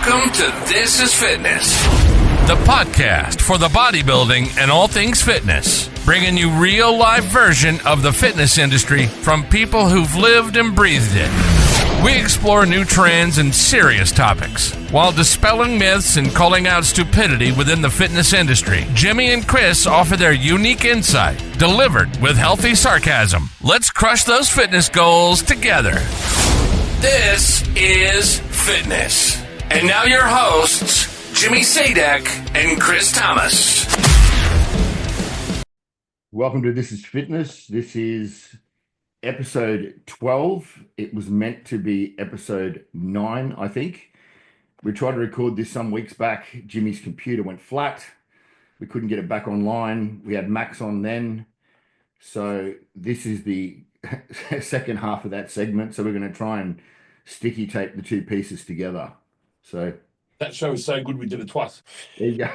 Welcome to This is Fitness, the podcast for the bodybuilding and all things fitness, bringing you real life version of the fitness industry from people who've lived and breathed it. We explore new trends and serious topics while dispelling myths and calling out stupidity within the fitness industry. Jimmy and Chris offer their unique insight, delivered with healthy sarcasm. Let's crush those fitness goals together. This is Fitness. And now your hosts, Jimmy Sadek and Chris Thomas. Welcome to This is Fitness. This is episode 12. It was meant to be episode 9, I think. We tried to record this some weeks back. Jimmy's computer went flat. We couldn't get it back online. We had Max on then. So this is the second half of that segment. So we're going to try and sticky tape the two pieces together. So that show is so good we did it twice. There you go.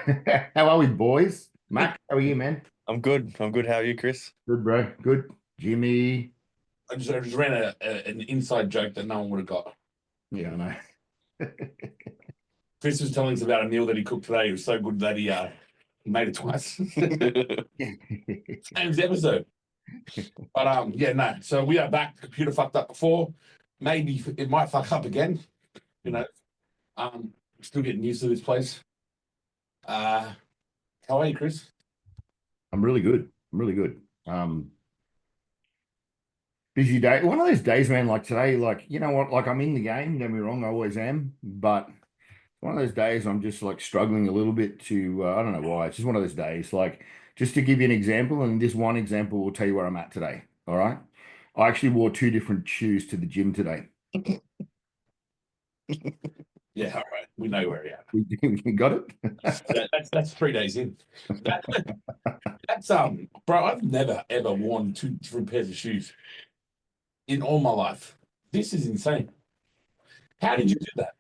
How are we, boys? Mac, how are you, man? I'm good. How are you, Chris? Good, bro. Good. Jimmy. I just ran an inside joke that no one would have got. Yeah, I know. Chris was telling us about a meal that he cooked today. It was so good that he made it twice. Same episode. But yeah, no. So we are back. The computer fucked up before. Maybe it might fuck up again. You know. Still getting used to this place. How are you, Chris? I'm really good. Busy day. One of those days, man, like today, like, you know what, like I'm in the game, don't get me wrong, I always am, but one of those days I'm just like struggling a little bit to, I don't know why, it's just one of those days, like, just to give you an example, and this one example will tell you where I'm at today, all right? I actually wore 2 different shoes to the gym today. Yeah, all right. We know where you're at. You got it? That's 3 days in. That's bro, I've never ever worn 2 different pairs of shoes in all my life. This is insane. How did you do that?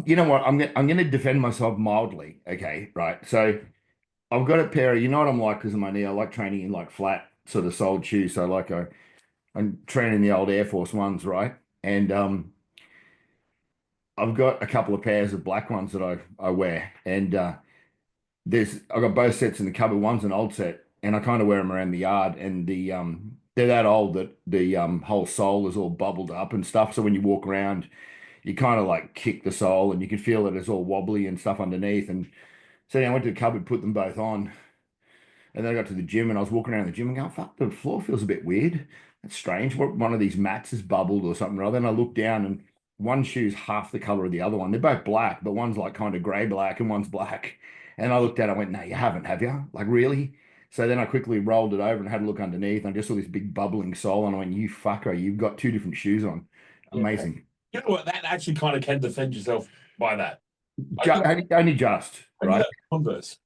You know what? I'm gonna defend myself mildly. Okay, right. So I've got a pair of, you know what I'm like because of my knee. I like training in like flat sort of soled shoes. So like I'm training the old Air Force Ones, right? And I've got a couple of pairs of black ones that I wear, and I've got both sets in the cupboard. One's an old set, and I kind of wear them around the yard. And they're that old that the whole sole is all bubbled up and stuff. So when you walk around, you kind of like kick the sole, and you can feel that it's all wobbly and stuff underneath. And so then I went to the cupboard, put them both on, and then I got to the gym, and I was walking around the gym and going, "Fuck, the floor feels a bit weird. That's strange. One of these mats is bubbled or something." Rather, then I looked down and one shoe's half the color of the other one. They're both black, but one's like kind of gray black and one's black. And I looked at it, I went, "No, you haven't, have you? Like, really?" So then I quickly rolled it over and had a look underneath. And I just saw this big bubbling sole, and I went, "You fucker, you've got 2 different shoes on." Amazing. You know what? That actually kind of can defend yourself by that. Only just, right? Converse.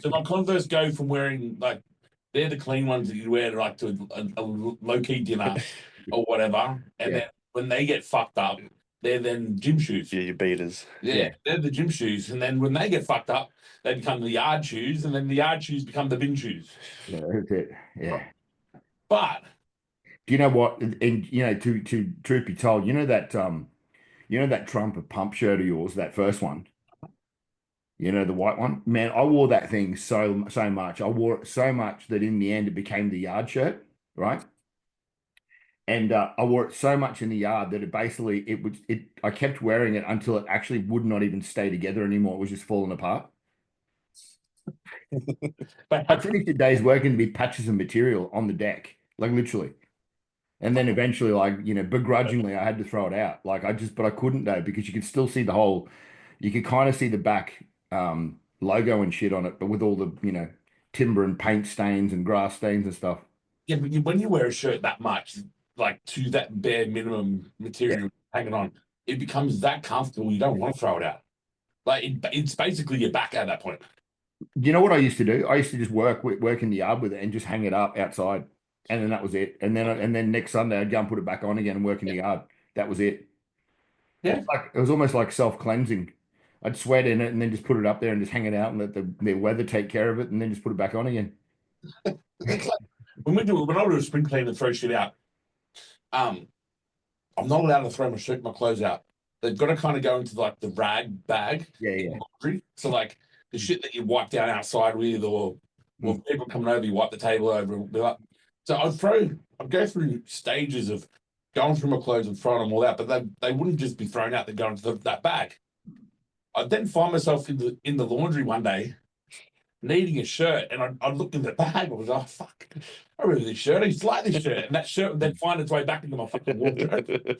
So my Converse go from wearing, like, they're the clean ones that you wear like to a low-key dinner or whatever. And then when they get fucked up, they're then gym shoes. Yeah, your beaters. Yeah, they're the gym shoes. And then when they get fucked up, they become the yard shoes. And then the yard shoes become the bin shoes. Yeah, that's it. Yeah. But do you know what? And you know, to truth be told, you know that Trump pump shirt of yours, that first one. You know, the white one? Man, I wore that thing so much. I wore it so much that in the end it became the yard shirt, right? And I wore it so much in the yard that I kept wearing it until it actually would not even stay together anymore. It was just falling apart. But I finished the day's working to be patches of material on the deck, like literally. And then eventually, like, you know, begrudgingly, I had to throw it out. Like but I couldn't though, because you could still see you could kind of see the back logo and shit on it, but with all the, you know, timber and paint stains and grass stains and stuff. Yeah, but when you wear a shirt that much, like to that bare minimum material hanging on, it becomes that comfortable you don't want to throw it out. Like it's basically your back at that point. You know what I used to do? I used to just work in the yard with it and just hang it up outside, and then that was it. And then next Sunday I'd go and put it back on again and work in the yard. That was it. Yeah, it was almost like self-cleansing. I'd sweat in it and then just put it up there and just hang it out and let the weather take care of it, and then just put it back on again. It's like when I do a spring clean and throw shit out, I'm not allowed to throw my clothes out they've got to kind of go into like the rag bag Yeah, in yeah. laundry. So like the shit that you wipe down outside with, or people coming over, you wipe the table over. So I'd go through stages of going through my clothes and throwing them all out, but they wouldn't just be thrown out; they'd go into that bag. I'd then find myself in the laundry one day, needing a shirt, and I'd look in the bag. I was like, oh, fuck, I remember this shirt. I used to like this shirt, and that shirt would then find its way back into my fucking wardrobe.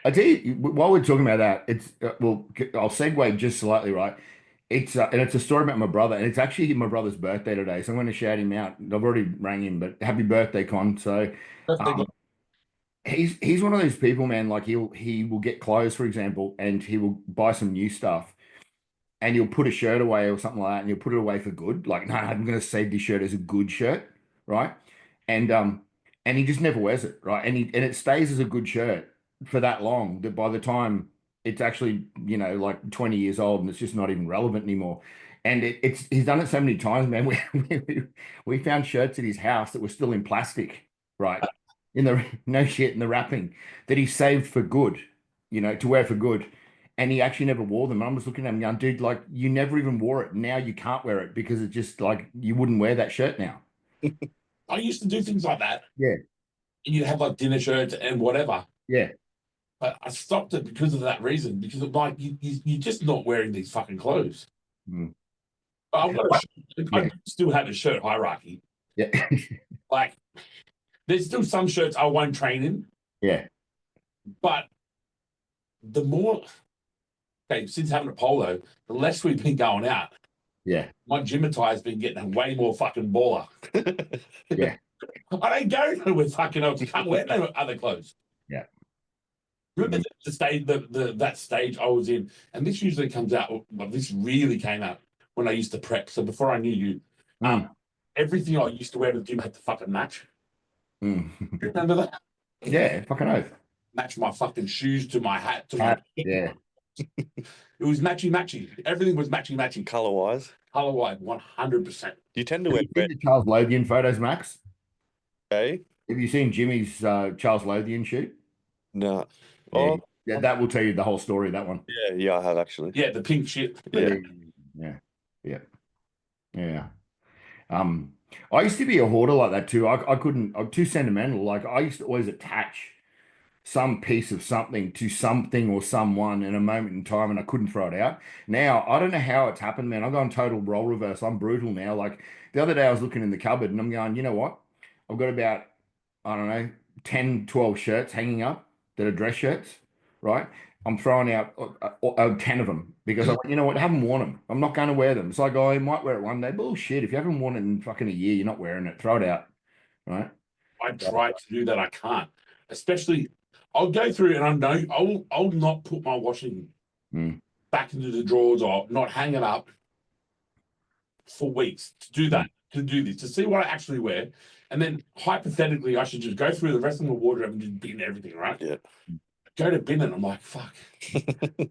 I tell you, while we're talking about that, it's I'll segue just slightly, right? It's and it's a story about my brother, and it's actually my brother's birthday today, so I'm going to shout him out. I've already rang him, but happy birthday, Con. So, um, he's one of those people, man. Like he will get clothes, for example, and he will buy some new stuff, and he'll put a shirt away or something like that, and he'll put it away for good. Like, no, I'm going to save this shirt as a good shirt, right? And and he just never wears it, right? And it stays as a good shirt for that long that by the time it's actually, like 20 years old and it's just not even relevant anymore. And it's he's done it so many times, man. We found shirts at his house that were still in plastic, right? In the no shit in the wrapping that he saved for good, to wear for good. And he actually never wore them. I'm just looking at him going, dude, like you never even wore it. Now you can't wear it because it's just like you wouldn't wear that shirt now. I used to do things like that. Yeah. And you'd have like dinner shirts and whatever. Yeah. But I stopped it because of that reason, because of like you're just not wearing these fucking clothes. Mm. I still have a shirt hierarchy. Yeah. Like there's still some shirts I won't train in. Yeah. But the more, since having a polo, the less we've been going out. Yeah. My gym attire has been getting way more fucking baller. Yeah. I don't go nowhere fucking else. You can't wear no other clothes. Yeah. Remember the stage, that stage I was in, and this usually comes out. Well, this really came out when I used to prep. So before I knew you, everything I used to wear to the gym had to fucking match. Remember that? Yeah, fucking oath. Match my fucking shoes to my hat to my. Yeah. It was matchy. Everything was matchy. Color wise, 100%. you tend to Have wear you seen the Charles Lothian photos, Max? gray. Have you seen Jimmy's Charles Lothian shoot? No. Yeah, Oh, yeah, that will tell you the whole story, that one. yeah, I have actually. Yeah, the pink shit. Yeah. I used to be a hoarder like that too. I couldn't, I'm too sentimental. Like I used to always attach some piece of something to something or someone in a moment in time and I couldn't throw it out. Now, I don't know how it's happened, man. I've gone total role reverse. I'm brutal now. Like the other day I was looking in the cupboard and I'm going, you know what? I've got about, I don't know, 10, 12 shirts hanging up that are dress shirts, right? I'm throwing out 10 of them because I went, you know what? I haven't worn them. I'm not going to wear them. So I go, I might wear it one day. Bullshit. If you haven't worn it in fucking a year, you're not wearing it. Throw it out, right? I try to do that. I can't. Especially, I'll go through and I know I'll not put my washing back into the drawers or not hang it up for weeks to do that, to do this, to see what I actually wear. And then hypothetically, I should just go through the rest of my wardrobe and just bin everything, right? Yeah. Go to bin it, I'm like, fuck.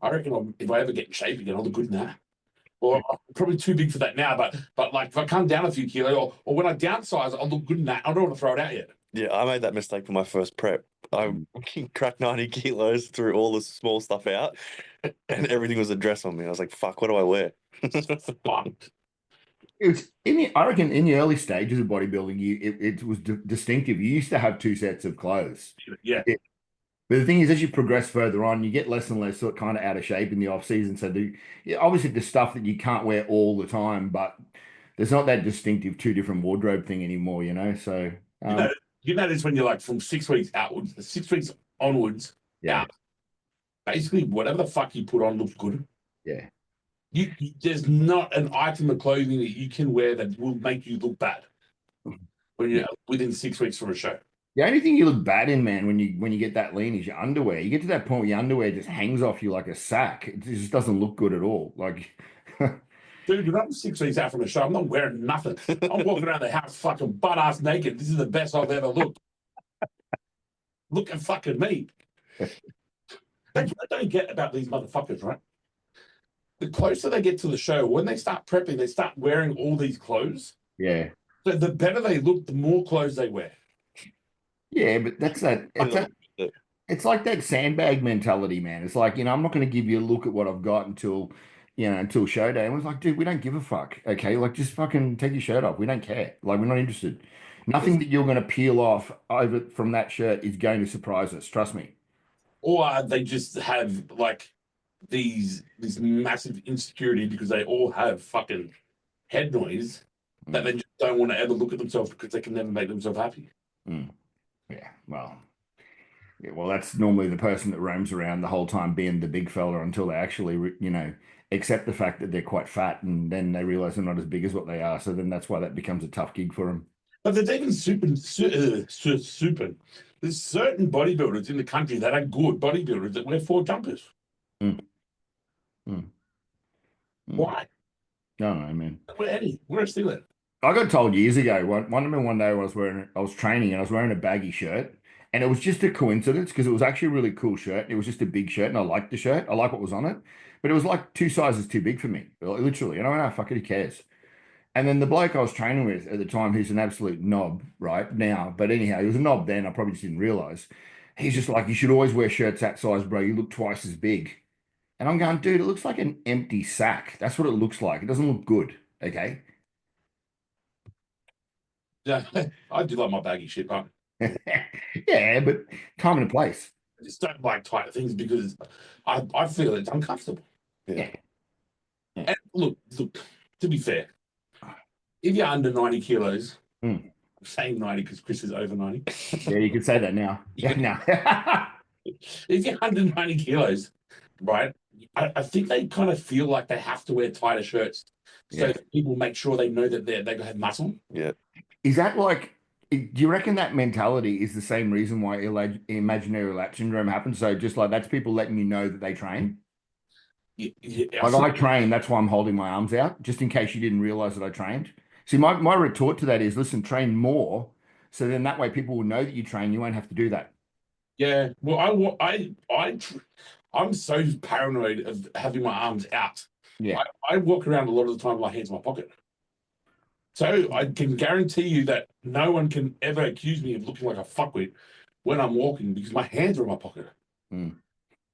I reckon if I ever get in shape again, I'll look good in that. Or I'm probably too big for that now, but like if I come down a few kilos or when I downsize, I'll look good in that. I don't want to throw it out yet. Yeah, I made that mistake for my first prep. I cracked 90 kilos, threw all the small stuff out, and everything was a dress on me. I was like, fuck, what do I wear? Fucked. It's I reckon in the early stages of bodybuilding, it was distinctive. You used to have two sets of clothes. Yeah. But the thing is, as you progress further on, you get less and less sort of kind of out of shape in the off season. So obviously the stuff that you can't wear all the time, but there's not that distinctive two different wardrobe thing anymore, you know? So you notice when you're like from 6 weeks outwards, 6 weeks onwards, basically whatever the fuck you put on looks good. Yeah. There's not an item of clothing that you can wear that will make you look bad when you're within 6 weeks from a show. The only thing you look bad in, man, when you get that lean is your underwear. You get to that point where your underwear just hangs off you like a sack. It just doesn't look good at all. Like, dude, when I'm 6 weeks out from a show, I'm not wearing nothing. I'm walking around the house fucking butt ass naked. This is the best I've ever looked. Look at fucking me. That's what I don't get about these motherfuckers, right? The closer they get to the show, when they start prepping, they start wearing all these clothes. yeah. So the better they look, the more clothes they wear. Yeah, but that's that. It's like that sandbag mentality, man. It's like, I'm not going to give you a look at what I've got until show day. And it's like, dude, we don't give a fuck. Okay. Like, just fucking take your shirt off. We don't care. Like, we're not interested. Nothing that you're going to peel off over from that shirt is going to surprise us. Trust me. Or they just have like this massive insecurity because they all have fucking head noise that they just don't want to ever look at themselves because they can never make themselves happy. Mm. Yeah, well, that's normally the person that roams around the whole time being the big fella until they actually, accept the fact that they're quite fat, and then they realize they're not as big as what they are. So then that's why that becomes a tough gig for them. But there's even super. There's certain bodybuilders in the country that are good bodybuilders that wear 4 jumpers. Mm. Mm. Why? No, man. We're Eddie. We're a Steeler. I got told years ago. One day I was training and I was wearing a baggy shirt, and it was just a coincidence because it was actually a really cool shirt. It was just a big shirt, and I liked the shirt. I like what was on it, but it was like 2 sizes too big for me, literally. And I went, "Oh, fuck it, who cares?" And then the bloke I was training with at the time, who's an absolute knob right now, but anyhow, he was a knob then. I probably just didn't realize. He's just like, "You should always wear shirts that size, bro. You look twice as big." And I'm going, "Dude, it looks like an empty sack. That's what it looks like. It doesn't look good." Okay. Yeah, I do like my baggy shit, but Yeah, but time and a place. I just don't like tight things because I feel it's uncomfortable. Yeah. And look, to be fair, if you're under 90 kilos, Mm. I'm saying 90 because Chris is over 90. Yeah, you could say that now. Yeah, no. If you're under 90 kilos, right, I think they kind of feel like they have to wear tighter shirts so Yeah. that people make sure they know that they have muscle. Yeah. Is that like, do you reckon that mentality is the same reason why imaginary lapse syndrome happens? So just like that's people letting you know that they train? Yeah, Like I train, that's why I'm holding my arms out, just in case you didn't realize that I trained. See, my retort to that is, listen, train more. So then that way people will know that you train. You won't have to do that. yeah. Well, I'm so paranoid of having my arms out. Yeah. I walk around a lot of the time with my hands in my pocket. So I can guarantee you that no one can ever accuse me of looking like a fuckwit when I'm walking because my hands are in my pocket.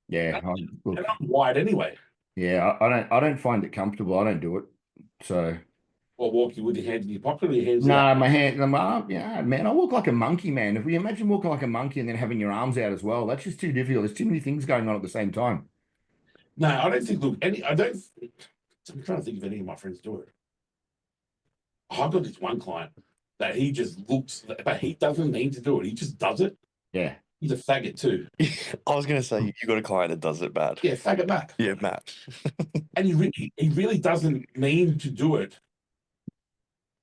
Yeah. Look, And I'm wide anyway. yeah, I don't find it comfortable. I don't do it. So Or walking with your hands in your pocket or your hands no, out. my hand, my arm, yeah, man. I walk like a monkey, man. If we imagine walking like a monkey and then having your arms out as well, that's just too difficult. There's too many things going on at the same time. No, I don't think, look, I'm trying to think if any of my friends do it. I've got this one client that he just looks, but he doesn't mean to do it. He just does it. Yeah. He's a faggot too. I was gonna say you got a client that does it bad. Yeah, faggot back. Yeah, Matt. And he really doesn't mean to do it.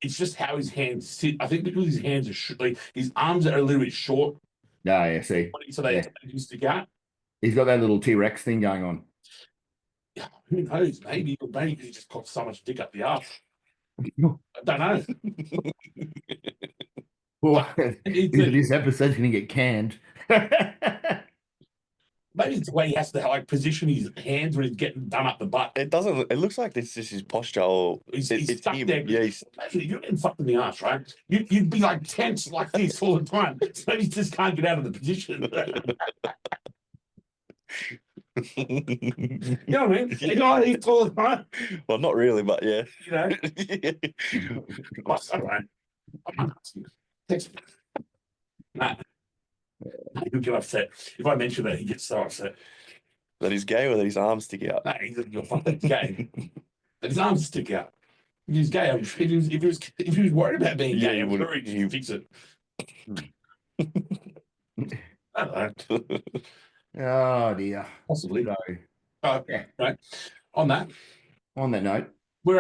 It's just how his hands sit. I think because his hands are like his arms are a little bit short, No, yeah, see. so they Yeah. do stick out. He's got that little T-Rex thing going on. Yeah, who knows? Maybe because he just got so much dick up the arse. I don't know. Well, It's this episode's going to get canned. maybe it's the way he has to like position his hands when he's getting done up the butt. It doesn't. It looks like this is his posture. Or He's it's stuck him. there. Yeah, he's, Imagine if you're getting fucked in the arse, right? You'd be like tense like this all the time. So he just can't get out of the position. You know what I mean? You know, he's all the time. well, not really, but yeah. You know, all right. I'm not asking. Text me. Nah. He'll get upset. If I mention that, he gets so upset. That he's gay or that his arms stick out. Nah, he's you're fucking gay. And his arms stick out. If he's gay, if he was worried about being Yeah, gay, he I'm would- sure he'd fix it. I don't know. Oh, dear. Possibly. So, yeah. Right. On that, on that note, we're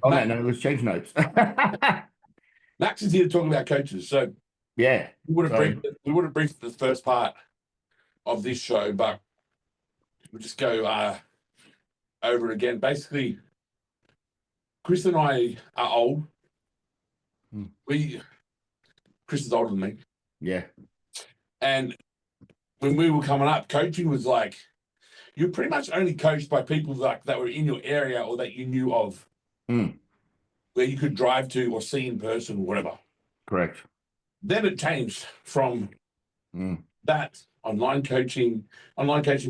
let's change notes. Max is here to talk about coaches. So Yeah. we would have So- briefed the first part of this show, but we'll just go over it again. Basically, Chris and I are old. Chris is older than me. Yeah. And when we were coming up, coaching was like you're pretty much only coached by people like that were in your area or that you knew of, where you could drive to or see in person or whatever. Correct. Then it changed from Mm. that online coaching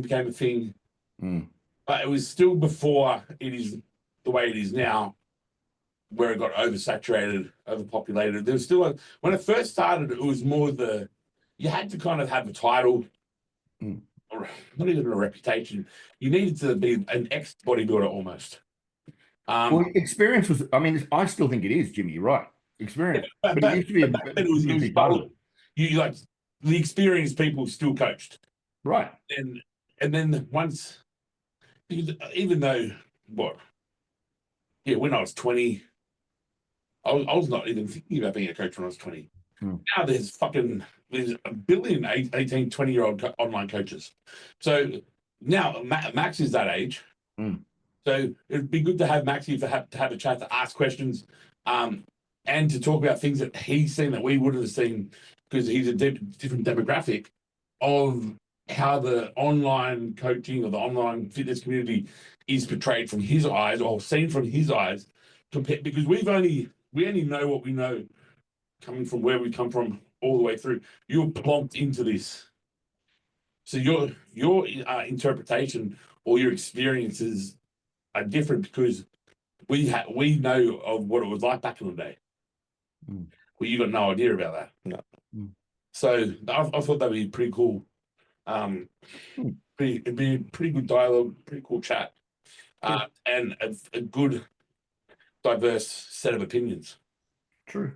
became a thing, Mm. but it was still before it is the way it is now, where it got oversaturated, overpopulated. There was still when it first started, it was more you had to kind of have a title, Mm. or not even a reputation. You needed to be an ex bodybuilder almost. Well, experience was, I mean, I still think it is, Jimmy, you're right. Experience. but But it used to be back then it was big part of it. you like the experienced people still coached, Right. and then once, even though when I was 20, I was not even thinking about being a coach when I was 20. Now there's a billion 18, 20-year-old online coaches. So now Max is that age. Mm. So it'd be good to have Max here to have a chat, to ask questions, and to talk about things that he's seen that we wouldn't have seen, because he's a different demographic of how the online coaching or the online fitness community is portrayed from his eyes, or seen from his eyes, because we only know what we know, coming from where we come from all the way through. You're plonked into this, so your interpretation or your experiences are different, because we know of what it was like back in the day. Mm. Well, you got no idea about that. No. Mm. So I thought that'd be pretty cool. It'd be a pretty good dialogue, pretty cool chat, and a good diverse set of opinions. True.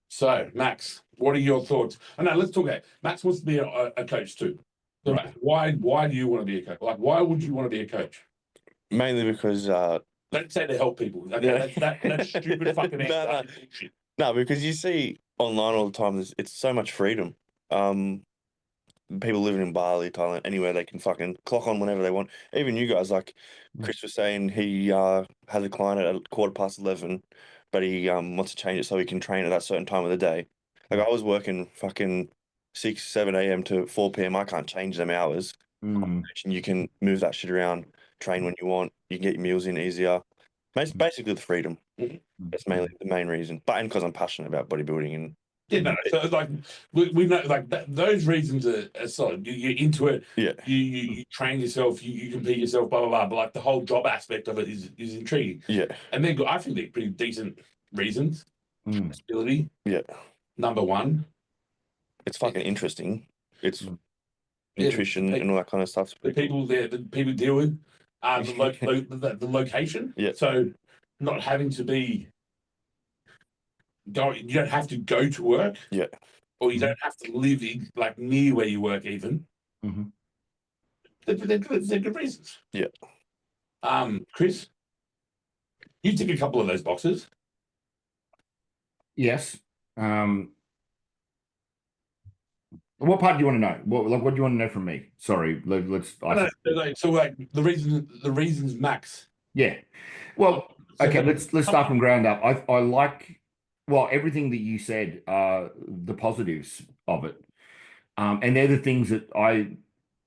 So, Max, what are your thoughts? Oh, no, let's talk about Max wants to be a coach too. So, Right. why do you want to be a coach? Like, why would you want to be a coach? Mainly because Don't say to help people. Okay, that's stupid fucking No, bullshit. no, because you see online all the time, it's so much freedom. People living in Bali, Thailand, anywhere, they can fucking clock on whenever they want. Even you guys, like Chris was saying, he has a client at 11:15, but he wants to change it so he can train at that certain time of the day. Like, I was working fucking 6, 7 a.m. to 4 p.m. I can't change them hours. Mm. And you can move that shit around, train when you want. You can get your meals in easier. Basically, the freedom. Mhm. That's mainly the main reason. But and because I'm passionate about bodybuilding and Yeah, no, so like we know, like those reasons are solid. You're into it. yeah, You train yourself. You compete yourself. Blah blah blah. But like the whole job aspect of it is intriguing. yeah, And I think they're pretty decent reasons. Mm. Stability, yeah. number one. It's fucking interesting. It's Mm. nutrition and all that kind of stuff. The people there, the people deal with, the location. Yeah. So not having to be you don't have to go to work. Yeah. Or you don't have to live like near where you work even. Mm-hmm. They're good reasons. Yeah. Chris, you tick a couple of those boxes. Yes. What part do you want to know? What do you want to know from me? Sorry, let's. So like the reasons, Max. Yeah. Well, okay. Let's start from ground up. I like, well, everything that you said. The positives of it, and they're the things that I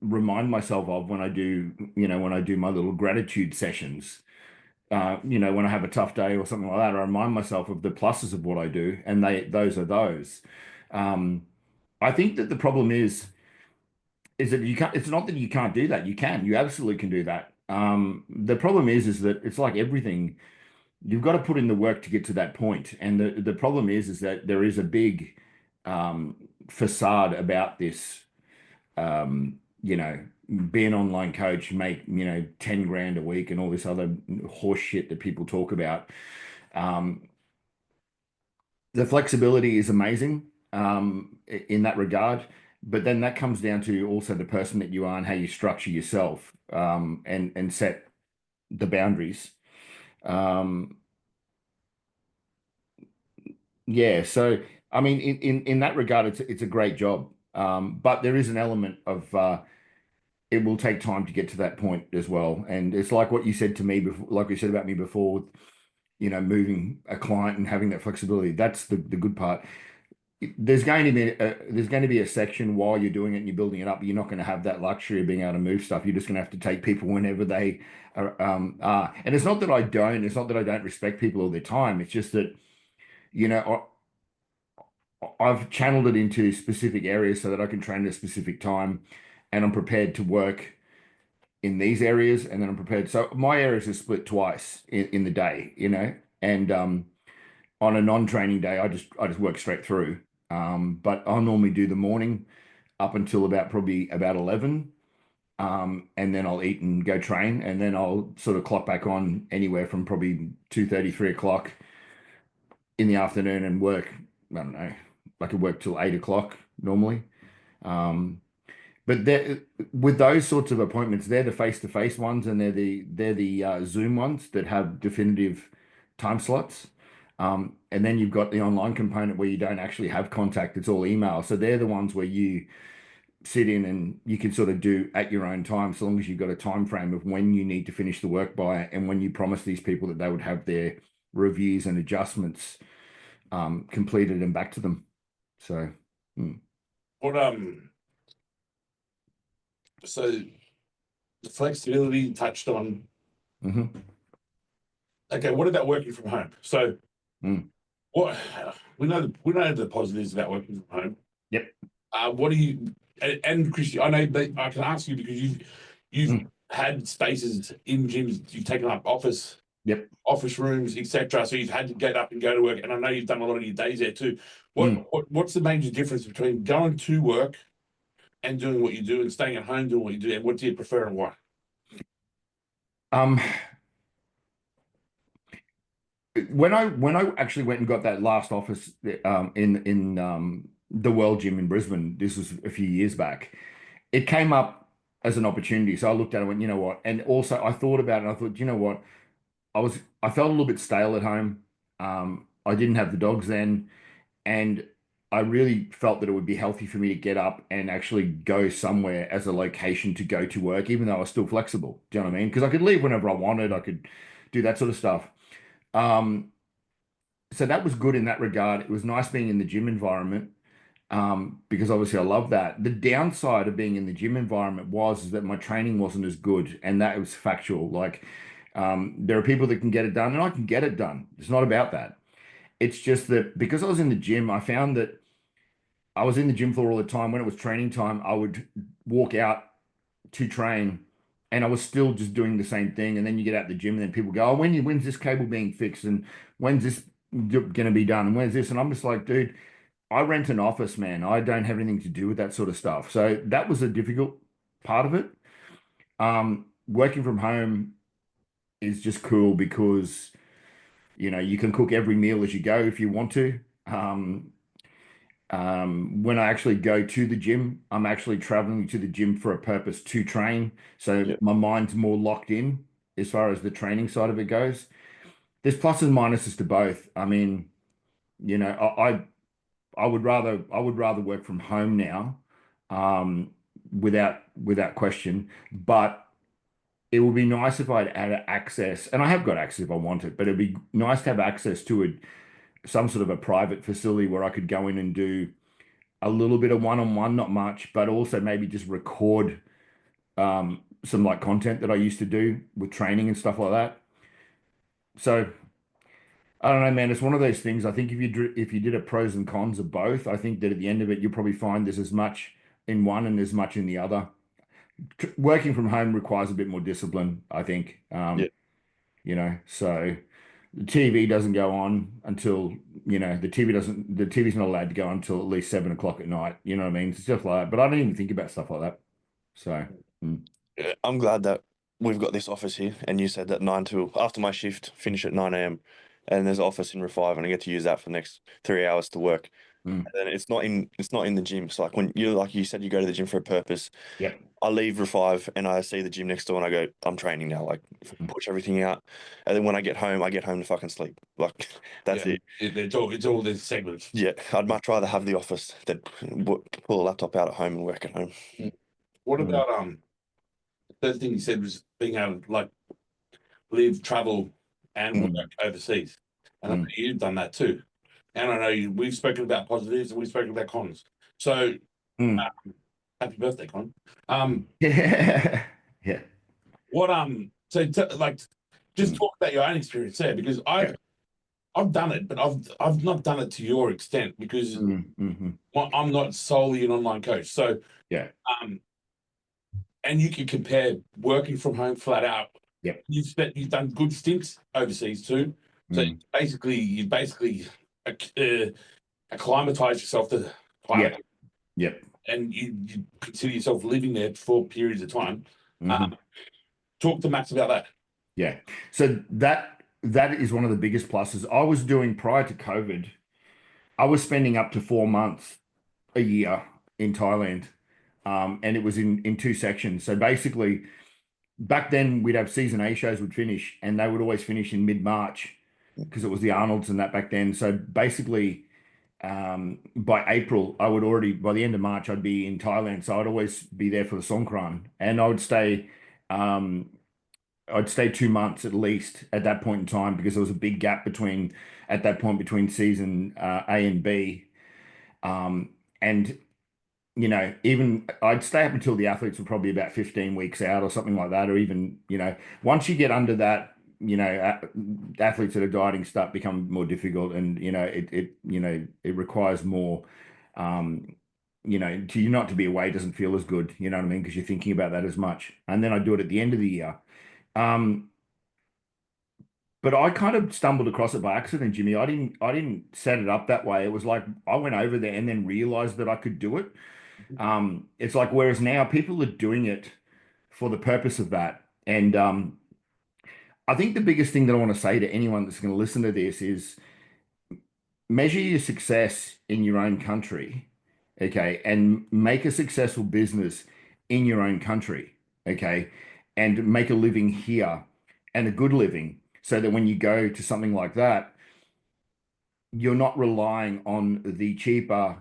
remind myself of when I do, when I do my little gratitude sessions. When I have a tough day or something like that, I remind myself of the pluses of what I do, and those are those. I think that the problem is that you can't. It's not that you can't do that. You absolutely can do that. The problem is that it's like everything. You've got to put in the work to get to that point, and the problem is that there is a big facade about this. Be an online coach, make 10 grand a week, and all this other horse shit that people talk about. The flexibility is amazing in that regard, but then that comes down to also the person that you are and how you structure yourself, and set the boundaries. Yeah, so I mean, in that regard, it's a great job, but there is an element of it will take time to get to that point as well, and it's like what you said to me before, like you said about me before, with moving a client and having that flexibility. That's the good part. There's going to be a section while you're doing it and you're building it up. You're not going to have that luxury of being able to move stuff. You're just going to have to take people whenever they are. And it's not that I don't. It's not that I don't respect people all the time. It's just that, I've channeled it into specific areas so that I can train at a specific time, and I'm prepared to work in these areas, and then I'm prepared. So my areas are split twice in the day, you know, and on a non-training day, I just work straight through. But I normally do the morning up until probably about 11. And then I'll eat and go train, and then I'll sort of clock back on anywhere from probably 2:30, 3 o'clock in the afternoon and work. I don't know, I could work till 8 o'clock normally. Um, but with those sorts of appointments, they're the face-to-face ones, and they're the Zoom ones that have definitive time slots. And then you've got the online component where you don't actually have contact; it's all email. So they're the ones where you sit in and you can sort of do at your own time, so long as you've got a time frame of when you need to finish the work by, and when you promise these people that they would have their reviews and adjustments completed and back to them. So, What so the flexibility you touched on. mhm. Okay, what about working from home? So Mm. what we know the positives about working from home. Yep. What do you and Christy, I know that I can ask you because you've had spaces in gyms, you've taken up office rooms, etc. So you've had to get up and go to work, and I know you've done a lot of your days there too. What's the major difference between going to work and doing what you do, and staying at home doing what you do, and what do you prefer and why? Um, when I actually went and got that last office in the World Gym in Brisbane, this was a few years back. It came up as an opportunity, so I looked at it and went, you know what? And also I thought about it, and I thought, you know what? I felt a little bit stale at home. I didn't have the dogs then, and I really felt that it would be healthy for me to get up and actually go somewhere as a location to go to work, even though I was still flexible. Do you know what I mean? Because I could leave whenever I wanted. I could do that sort of stuff. Um, so that was good in that regard. It was nice being in the gym environment, because obviously I love that. The downside of being in the gym environment was is that my training wasn't as good, and that was factual. Like, there are people that can get it done, and I can get it done. It's not about that. It's just that because I was in the gym, I found that I was in the gym floor all the time. When it was training time, I would walk out to train, and I was still just doing the same thing. And then you get out the gym, and then people go, "Oh, when's this cable being fixed? And when's this going to be done? And when's this?" And I'm just like, dude, I rent an office, man. I don't have anything to do with that sort of stuff. So that was a difficult part of it. Working from home is just cool because you can cook every meal as you go if you want to. When I actually go to the gym, I'm actually traveling to the gym for a purpose to train. So Yeah. my mind's more locked in as far as the training side of it goes. There's pluses and minuses to both. I mean, I would rather work from home now, without question. But it would be nice if I'd had access, and I have got access if I want it, but it'd be nice to have access to some sort of a private facility where I could go in and do a little bit of one-on-one, not much, but also maybe just record some like content that I used to do with training and stuff like that. So I don't know, man. It's one of those things. I think if you did a pros and cons of both, I think that at the end of it, you'll probably find there's as much in one and as much in the other. Working from home requires a bit more discipline, I think. Yeah. So the TV doesn't go on until, the TV's not allowed to go on until at least 7 o'clock at night. You know what I mean? It's stuff like that. But I don't even think about stuff like that. So, Yeah, I'm glad that we've got this office here, and you said that 9 to after my shift, finish at 9 a.m. and there's an office in Revive, and I get to use that for the next 3 hours to work. Mm. And then it's not in the gym. So like like you said, you go to the gym for a purpose. yeah. I leave Revive and I see the gym next door and I go, I'm training now. Like push everything out, and then when I get home to fucking sleep. Like that's Yeah. it. It's all these segments. Yeah, I'd much rather have the office than pull a laptop out at home and work at home. What about the third thing you said was being able to like live, travel, and work overseas, and I know you've done that too. And I know we've spoken about positives and we've spoken about cons. So, happy birthday, Con. Yeah. What just talk about your own experience there, because I've done it, but I've not done it to your extent because Mm-hmm. I'm not solely an online coach. So Yeah. And you can compare working from home flat out. Yep. You've done good stints overseas too. So Mm. you basically acclimatize yourself to the climate, Yep. and you consider yourself living there for periods of time. Mm-hmm. Talk to Max about that. Yeah. So that is one of the biggest pluses. I was doing prior to COVID, I was spending up to 4 months a year in Thailand. And it was in two sections. So basically, back then we'd have season A shows would finish, and they would always finish in mid-March because it was the Arnolds and that back then. So basically, by April, by the end of March, I'd be in Thailand. So I'd always be there for the Songkran, and um, I'd stay 2 months at least at that point in time because there was a big gap at that point between season A and B. And even I'd stay up until the athletes were probably about 15 weeks out or something like that, or even, once you get under that, athletes that are dieting start become more difficult, and it requires more, to you not to be away doesn't feel as good, you know what I mean? Because you're thinking about that as much. And then I do it at the end of the year. But I kind of stumbled across it by accident, Jimmy. I didn't set it up that way. It was like I went over there and then realized that I could do it. It's like, whereas now people are doing it for the purpose of that. And I think the biggest thing that I want to say to anyone that's going to listen to this is measure your success in your own country, okay, and make a successful business in your own country, okay, and make a living here and a good living so that when you go to something like that, you're not relying on the cheaper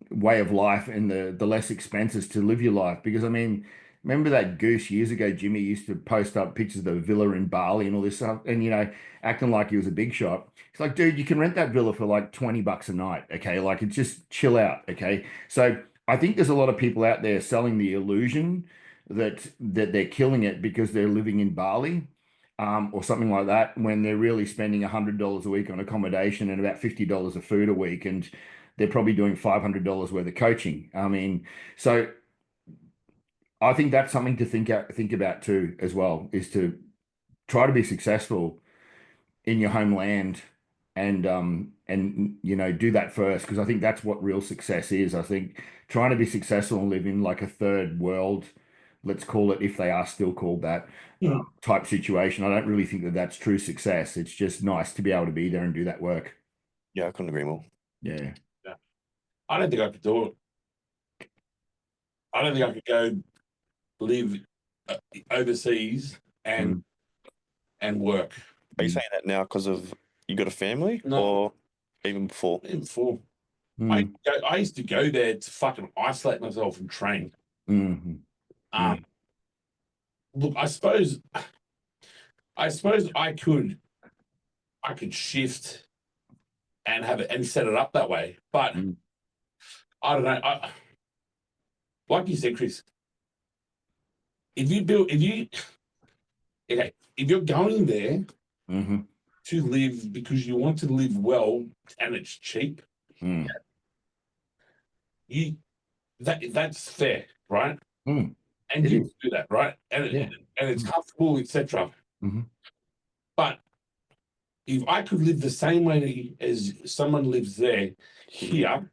way of life and the less expenses to live your life. Because I mean, remember that goose years ago, Jimmy used to post up pictures of the villa in Bali and all this stuff, and acting like he was a big shot. It's like, dude, you can rent that villa for like $20 a night, okay? Like, it's just chill out, okay? So I think there's a lot of people out there selling the illusion that they're killing it because they're living in Bali. Or something like that, when they're really spending $100 a week on accommodation and about $50 of food a week, and they're probably doing $500 worth of coaching. I mean, so I think that's something to think about too, as well, is to try to be successful in your homeland, and do that first, because I think that's what real success is. I think trying to be successful and live in like a third world, let's call it, if they are still called that, type situation, I don't really think that that's true success. It's just nice to be able to be there and do that work. Yeah, I couldn't agree more. Yeah. I don't think I could do it. I don't think I could go live overseas and work. Are you saying that now because of you got a family, No. or even before? Even before. Mm. I used to go there to fucking isolate myself and train. Mhm. Look, I suppose I could shift and have it and set it up that way, but I don't know. Like you said, Chris, if you're going there to live because you want to live well and it's cheap, that's fair, right? And It you is. do that, right? And it's comfortable, etc. But if I could live the same way as someone lives there here,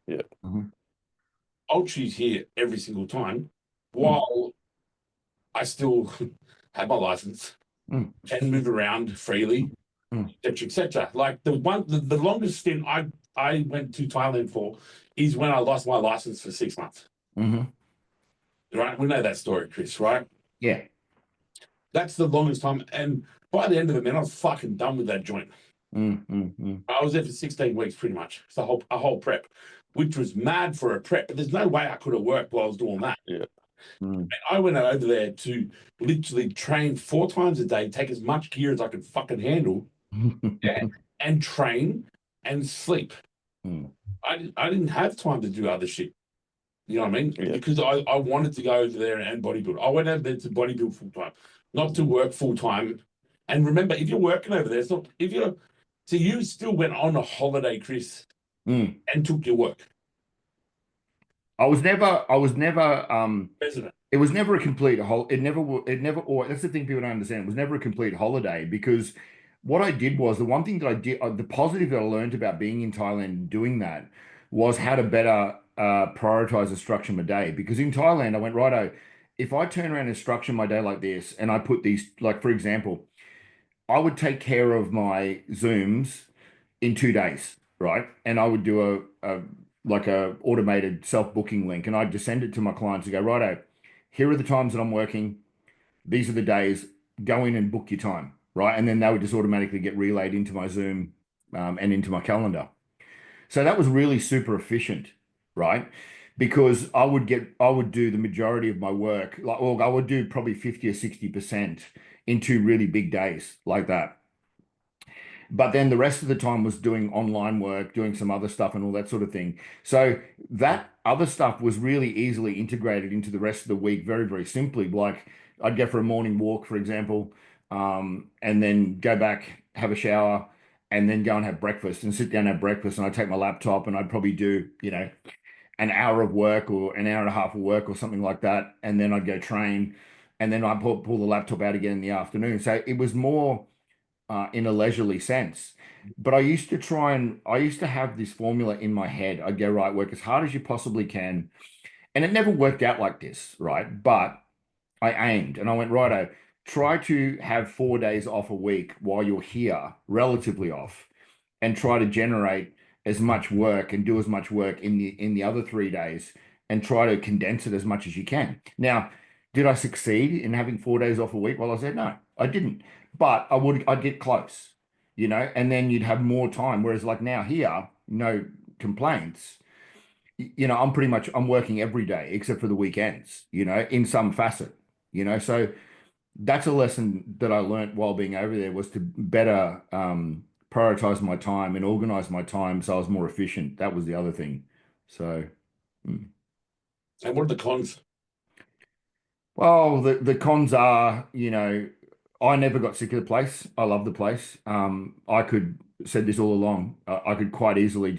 I'll choose here every single time, while I still have my license, can move around freely, etc., etc. Like the longest stint I went to Thailand for is when I lost my license for 6 months. Right, we know that story, Chris. Right? Yeah. That's the longest time, and by the end of it, man, I was fucking done with that joint. I was there for 16 weeks, pretty much. It's a whole prep, which was mad for a prep. But there's no way I could have worked while I was doing that. Yeah. And I went over there to literally train 4 times a day, take as much gear as I could fucking handle, and train and sleep. I didn't have time to do other shit. You know what I mean? Yeah. Because I wanted to go over there and bodybuild. I went over there to bodybuild full time, not to work full time. And remember, if you're working over there, it's not, if you're So you still went on a holiday, Chris, Mm. and took your work. I was never President. it was never a complete it never, or that's the thing people don't understand. It was never a complete holiday because what I did was the one thing that I did, the positive that I learned about being in Thailand and doing that was how to better prioritize and structure my day. Because in Thailand, I went, righto, if I turn around and structure my day like this, and I put these, like, for example, I would take care of my Zooms in 2 days, right? And I would do a like a automated self-booking link, and I'd just send it to my clients and go, righto, here are the times that I'm working. These are the days. Go in and book your time, right? And then they would just automatically get relayed into my Zoom and into my calendar. So that was really super efficient, right? Because I would do the majority of my work, like, well, I would do probably 50 or 60% in 2 really big days like that. But then the rest of the time was doing online work, doing some other stuff and all that sort of thing. So that other stuff was really easily integrated into the rest of the week very, very simply. Like I'd go for a morning walk, for example, and then go back, have a shower, and then go and have breakfast and sit down and have breakfast. And I'd take my laptop and I'd probably do, an hour of work or an hour and a half of work or something like that. And then I'd go train and then I'd pull the laptop out again in the afternoon. So it was more in a leisurely sense. But I used to have this formula in my head. I'd go, right, work as hard as you possibly can. And it never worked out like this, right? But I aimed and I went, righto, try to have 4 days off a week while you're here, relatively off, and try to generate as much work and do as much work in the other 3 days and try to condense it as much as you can. Now, did I succeed in having 4 days off a week while I was there? No, I didn't. But I'd get close, and then you'd have more time. Whereas like now here, no complaints. I'm working every day except for the weekends, in some facet, so that's a lesson that I learned while being over there was to better prioritize my time and organize my time so I was more efficient. That was the other thing. So, And what are the cons? well, the cons are, I never got sick of the place. I love the place. I could said this all along. I could quite easily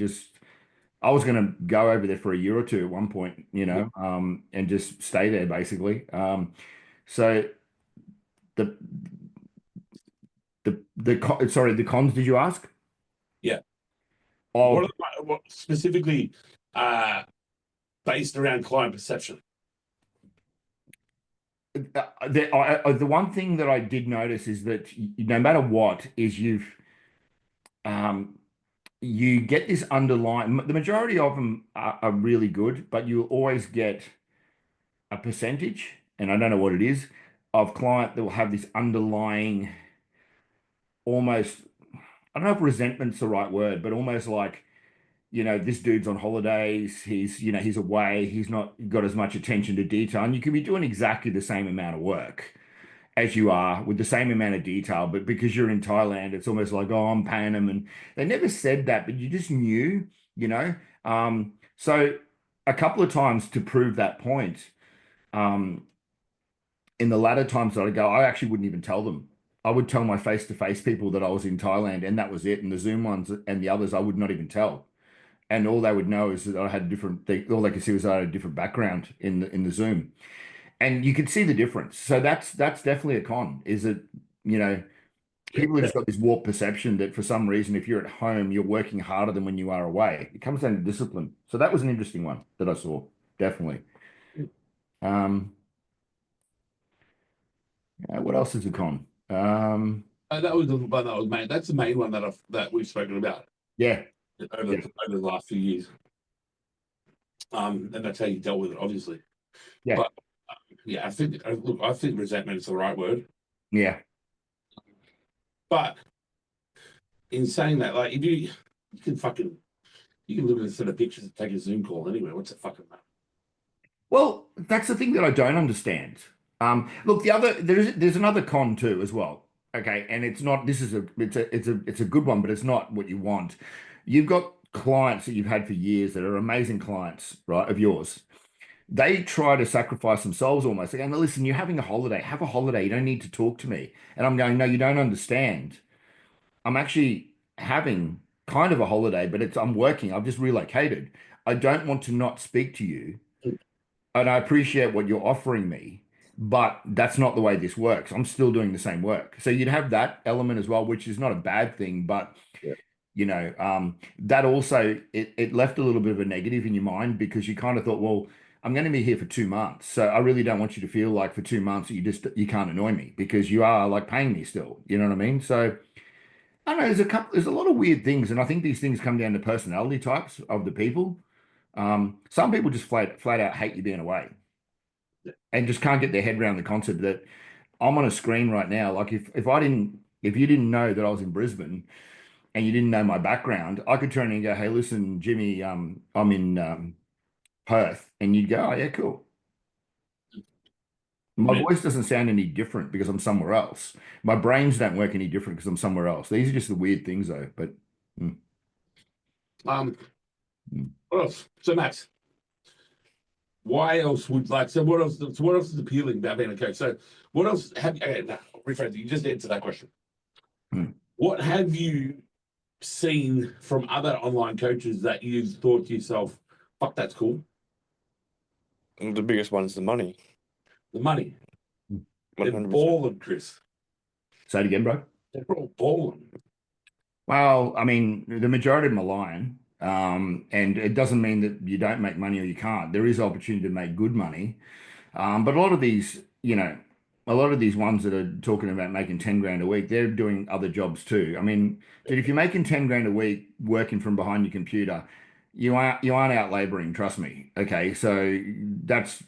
I was going to go over there for a year or two at one point, and just stay there basically. So the sorry, the cons, did you ask? Yeah. Oh, What specifically based around client perception? the one thing that I did notice is that no matter what is you get this underlying, the majority of them are really good, but you always get a percentage, and I don't know what it is, of client that will have this underlying almost, I don't know if resentment's the right word, but almost like, this dude's on holidays, he's away, he's not got as much attention to detail, and you can be doing exactly the same amount of work as you are with the same amount of detail, but because you're in Thailand, it's almost like, oh, I'm paying them. And they never said that, but you just knew, you know. So a couple of times to prove that point, um, in the latter times that I go, I actually wouldn't even tell them. I would tell my face-to-face people that I was in Thailand, and that was it. And the Zoom ones and the others, I would not even tell. And all they would know is that I had all they could see was I had a different background in the Zoom, and you could see the difference. So that's definitely a con. Is that people have just got this warped perception that for some reason, if you're at home, you're working harder than when you are away. It comes down to discipline. So that was an interesting one that I saw, definitely. What else is a con? That was the one that was main. That's the main one that we've spoken about Yeah, over the last few years. And that's how you dealt with it, obviously. Yeah. But yeah, I think resentment is the right word. yeah. But in saying that, like, if you can look at a set of pictures and take a Zoom call anywhere. What's the fucking matter? Well, that's the thing that I don't understand. Look, there's another con too as well. Okay, and it's not. It's a good one, but it's not what you want. You've got clients that you've had for years that are amazing clients, right, of yours. They try to sacrifice themselves almost. They're going, listen, you're having a holiday. Have a holiday. You don't need to talk to me. And I'm going, no, you don't understand. I'm actually having kind of a holiday, but I'm working. I've just relocated. I don't want to not speak to you, and I appreciate what you're offering me, but that's not the way this works. I'm still doing the same work. So you'd have that element as well, which is not a bad thing, but Yeah. that also it left a little bit of a negative in your mind because you kind of thought, well, I'm going to be here for 2 months, so I really don't want you to feel like for 2 months you can't annoy me because you are like paying me still. You know what I mean? So I don't know. There's a lot of weird things, and I think these things come down to personality types of the people. Some people just flat out hate you being away and just can't get their head around the concept that I'm on a screen right now. Like if you didn't know that I was in Brisbane and you didn't know my background, I could turn and go, "Hey, listen, Jimmy, I'm in Perth," and you'd go, "Oh yeah, cool." My Yeah. voice doesn't sound any different because I'm somewhere else. My brains don't work any different because I'm somewhere else. These are just the weird things, though. But Um, Mm. what else? So Max, why else would like? So what else? So what else is appealing about being a coach? So what else have? Okay, no, rephrase it. You just answered that question. Mm. What have you seen from other online coaches that you've thought to yourself, "Fuck, that's cool." The biggest one is the money. The money. They're 100%. balling, Chris. Say it again, bro. They're all balling. Well, I mean, the majority of them are lying. And it doesn't mean that you don't make money or you can't. There is opportunity to make good money. But a lot of these, a lot of these ones that are talking about making 10 grand a week, they're doing other jobs too. I mean, dude, if you're making 10 grand a week working from behind your computer, you aren't out laboring, trust me. Okay, so that's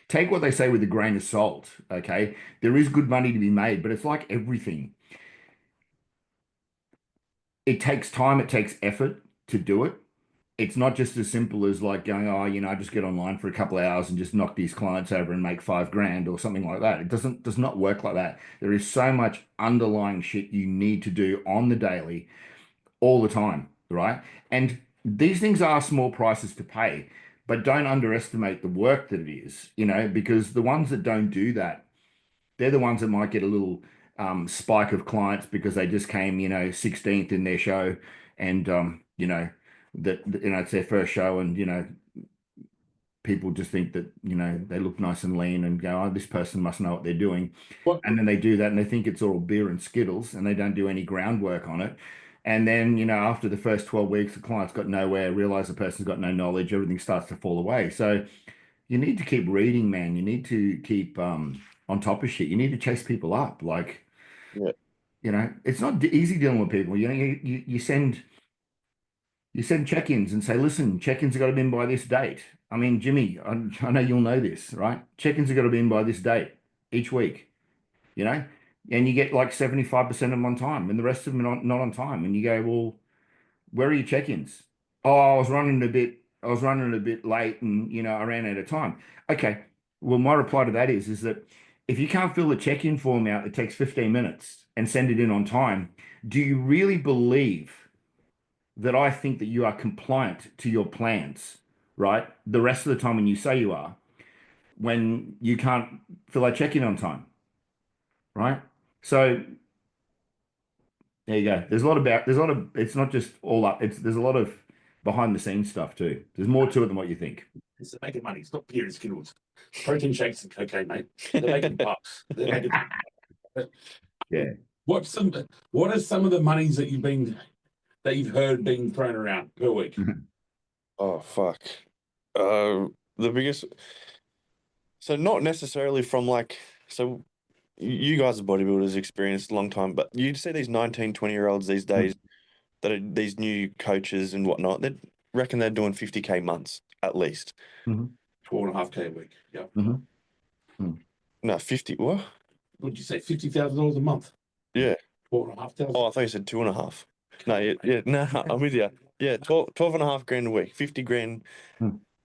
take what they say with a grain of salt. Okay, there is good money to be made, but it's like everything. It takes time, it takes effort to do it. It's not just as simple as like going, oh, I just get online for a couple of hours and just knock these clients over and make 5 grand or something like that. It does not work like that. There is so much underlying shit you need to do on the daily, all the time, right? And these things are small prices to pay, but don't underestimate the work that it is, because the ones that don't do that, they're the ones that might get a little spike of clients because they just came, 16th in their show, and it's their first show, and people just think that they look nice and lean and go, oh, this person must know what they're doing, What? and then they do that and they think it's all beer and skittles, and they don't do any groundwork on it. And then, after the first 12 weeks, the client's got nowhere, realize the person's got no knowledge, everything starts to fall away. So you need to keep reading, man. You need to keep on top of shit. You need to chase people up. Like, Yeah. it's not easy dealing with people. You send check-ins and say, listen, check-ins have got to be in by this date. I mean, Jimmy, I know you'll know this, right? Check-ins have got to be in by this date each week, and you get like 75% of them on time, and the rest of them are not on time. And you go, well, where are your check-ins? Oh, I was running a bit late, and I ran out of time. Okay. Well, my reply to that is that if you can't fill the check-in form out, it takes 15 minutes and send it in on time. Do you really believe that I think that you are compliant to your plans, right? The rest of the time when you say you are, when you can't fill that check-in on time, right? So there you go. It's not just all up. There's a lot of behind the scenes stuff too. There's more to it than what you think. It's making money. It's not beer and skittles. Protein shakes and cocaine, mate. They're making bucks. They're making. Yeah. What are some of the monies that you've heard being thrown around per week? Oh fuck. The biggest. So not necessarily from you guys are bodybuilders, experienced a long time, but you see these 19, 20-year-olds these days that are these new coaches and whatnot. They reckon they're doing 50K months at least. 4.5K a week. Yeah. No, 50. What? Would you say $50,000 a month? Yeah. 4,500. Oh, I thought you said 2.5. No, yeah, no, I'm with you. Yeah, 12.5 grand a week, 50 grand.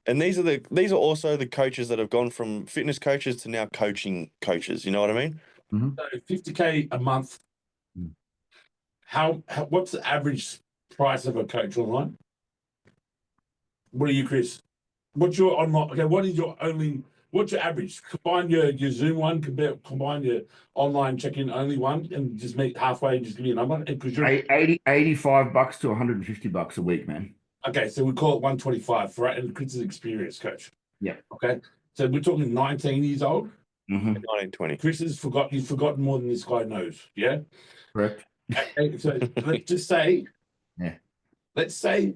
And these are also the coaches that have gone from fitness coaches to now coaching coaches. You know what I mean? So 50K a month. What's the average price of a coach online? What are you, Chris? What's your online? Okay, what is your only What's your average? Combine your Zoom one, combine your online check-in only one, and just meet halfway and just give me a number. Because you're 85 bucks to 150 bucks a week, man. okay, so we call it 125 for and Chris is experienced coach. Yeah. Okay. So we're talking 19 years old. Mm-hmm. 1920. Chris has you've forgotten more than this guy knows. Yeah. Correct. Okay, so let's just say, Yeah. Let's say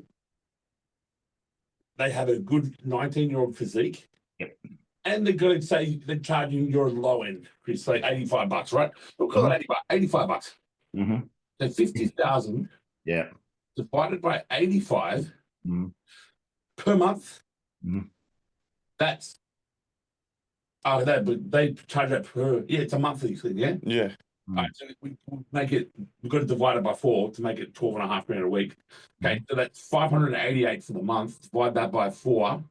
they have a good 19-year-old physique. Yep. And they're going to say they're charging your low end, Chris, like 85 bucks, right? We'll call it 85 bucks. Mm-hmm. So 50,000 Yeah. divided by 85 Mhm. per month. Mhm. That's but they charge that per it's a monthly thing, yeah. Yeah. All right, so we'll make it. We've got to divide it by 4 to make it 12.5 grand a week. Okay, so that's 588 for the month. Divide that by 4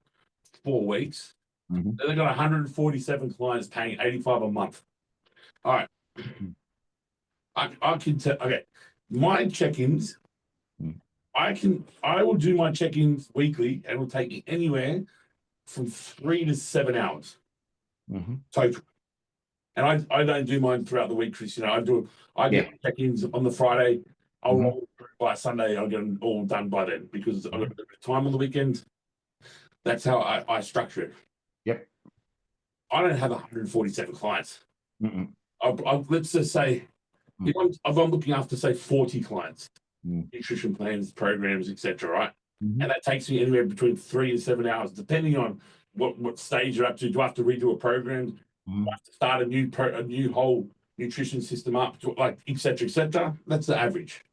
weeks. Mhm. Then they've got 147 clients paying 85 a month. All right, I can tell. Okay, my check-ins. Mm. I will do my check-ins weekly, and it will take me anywhere from 3 to 7 hours Mhm. total. And I don't do mine throughout the week, Chris. You know, I get check-ins on the Friday. I'll Mhm. roll through by Sunday. I'll get them all done by then because I've got a bit of time on the weekend. That's how I structure it. Yep. I don't have 147 clients. Mm-mm. Let's just say if I'm looking after, say, 40 clients, Mm. nutrition plans, programs, etc., right? Mhm. And that takes me anywhere between 3 and 7 hours, depending on what stage you're up to. Do I have to redo a program? Mhm. Do I have to start a new whole nutrition system up, like etc., etc.? That's the average.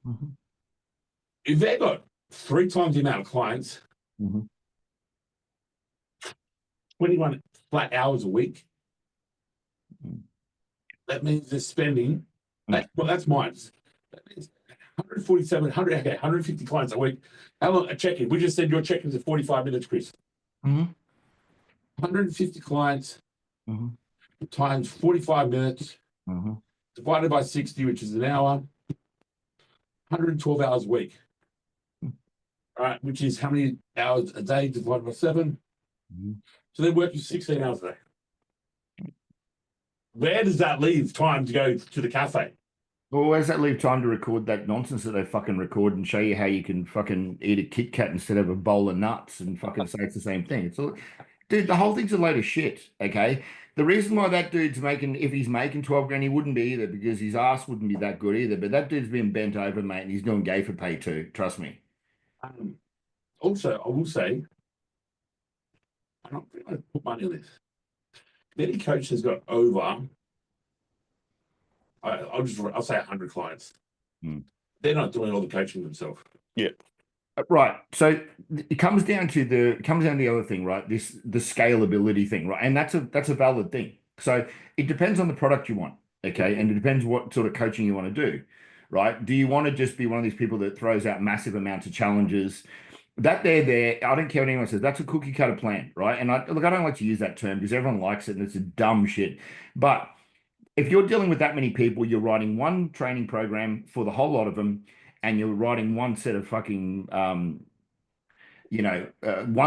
Mhm. If they've got 3 times the amount of clients, Mhm. 21 flat hours a week, Mm. that means they're spending. Mm. That's mine. That means 147, 150 clients a week. How long a check-in? We just said your check-ins are 45 minutes, Chris. Mhm. 150 clients Mhm. times 45 minutes Mhm. divided by 60, which is an hour, 112 hours a week. Mm. All right, which is how many hours a day divided by 7? Mhm. So they're working 16 hours a day. Where does that leave time to go to the cafe? Well, where's that leave time to record that nonsense that they fucking record and show you how you can fucking eat a Kit Kat instead of a bowl of nuts and fucking say it's the same thing? It's all, dude, the whole thing's a load of shit, okay? The reason why that dude's making, if he's making 12 grand, he wouldn't be either because his ass wouldn't be that good either. But that dude's been bent over, mate, and he's doing gay for pay too. Trust me. Also, I will say, I'm not going to put money on this. If any coach has got over, I'll say 100 clients. Hmm. They're not doing all the coaching themselves. Right. So it comes down to the other thing, right? The scalability thing, right? And that's a valid thing. So it depends on the product you want, okay? And it depends what sort of coaching you want to do, right? Do you want to just be one of these people that throws out massive amounts of challenges? That there, I don't care what anyone says. That's a cookie cutter plan, right? And I don't like to use that term because everyone likes it and it's a dumb shit. But if you're dealing with that many people, you're writing one training program for the whole lot of them, and you're writing one set of fucking, one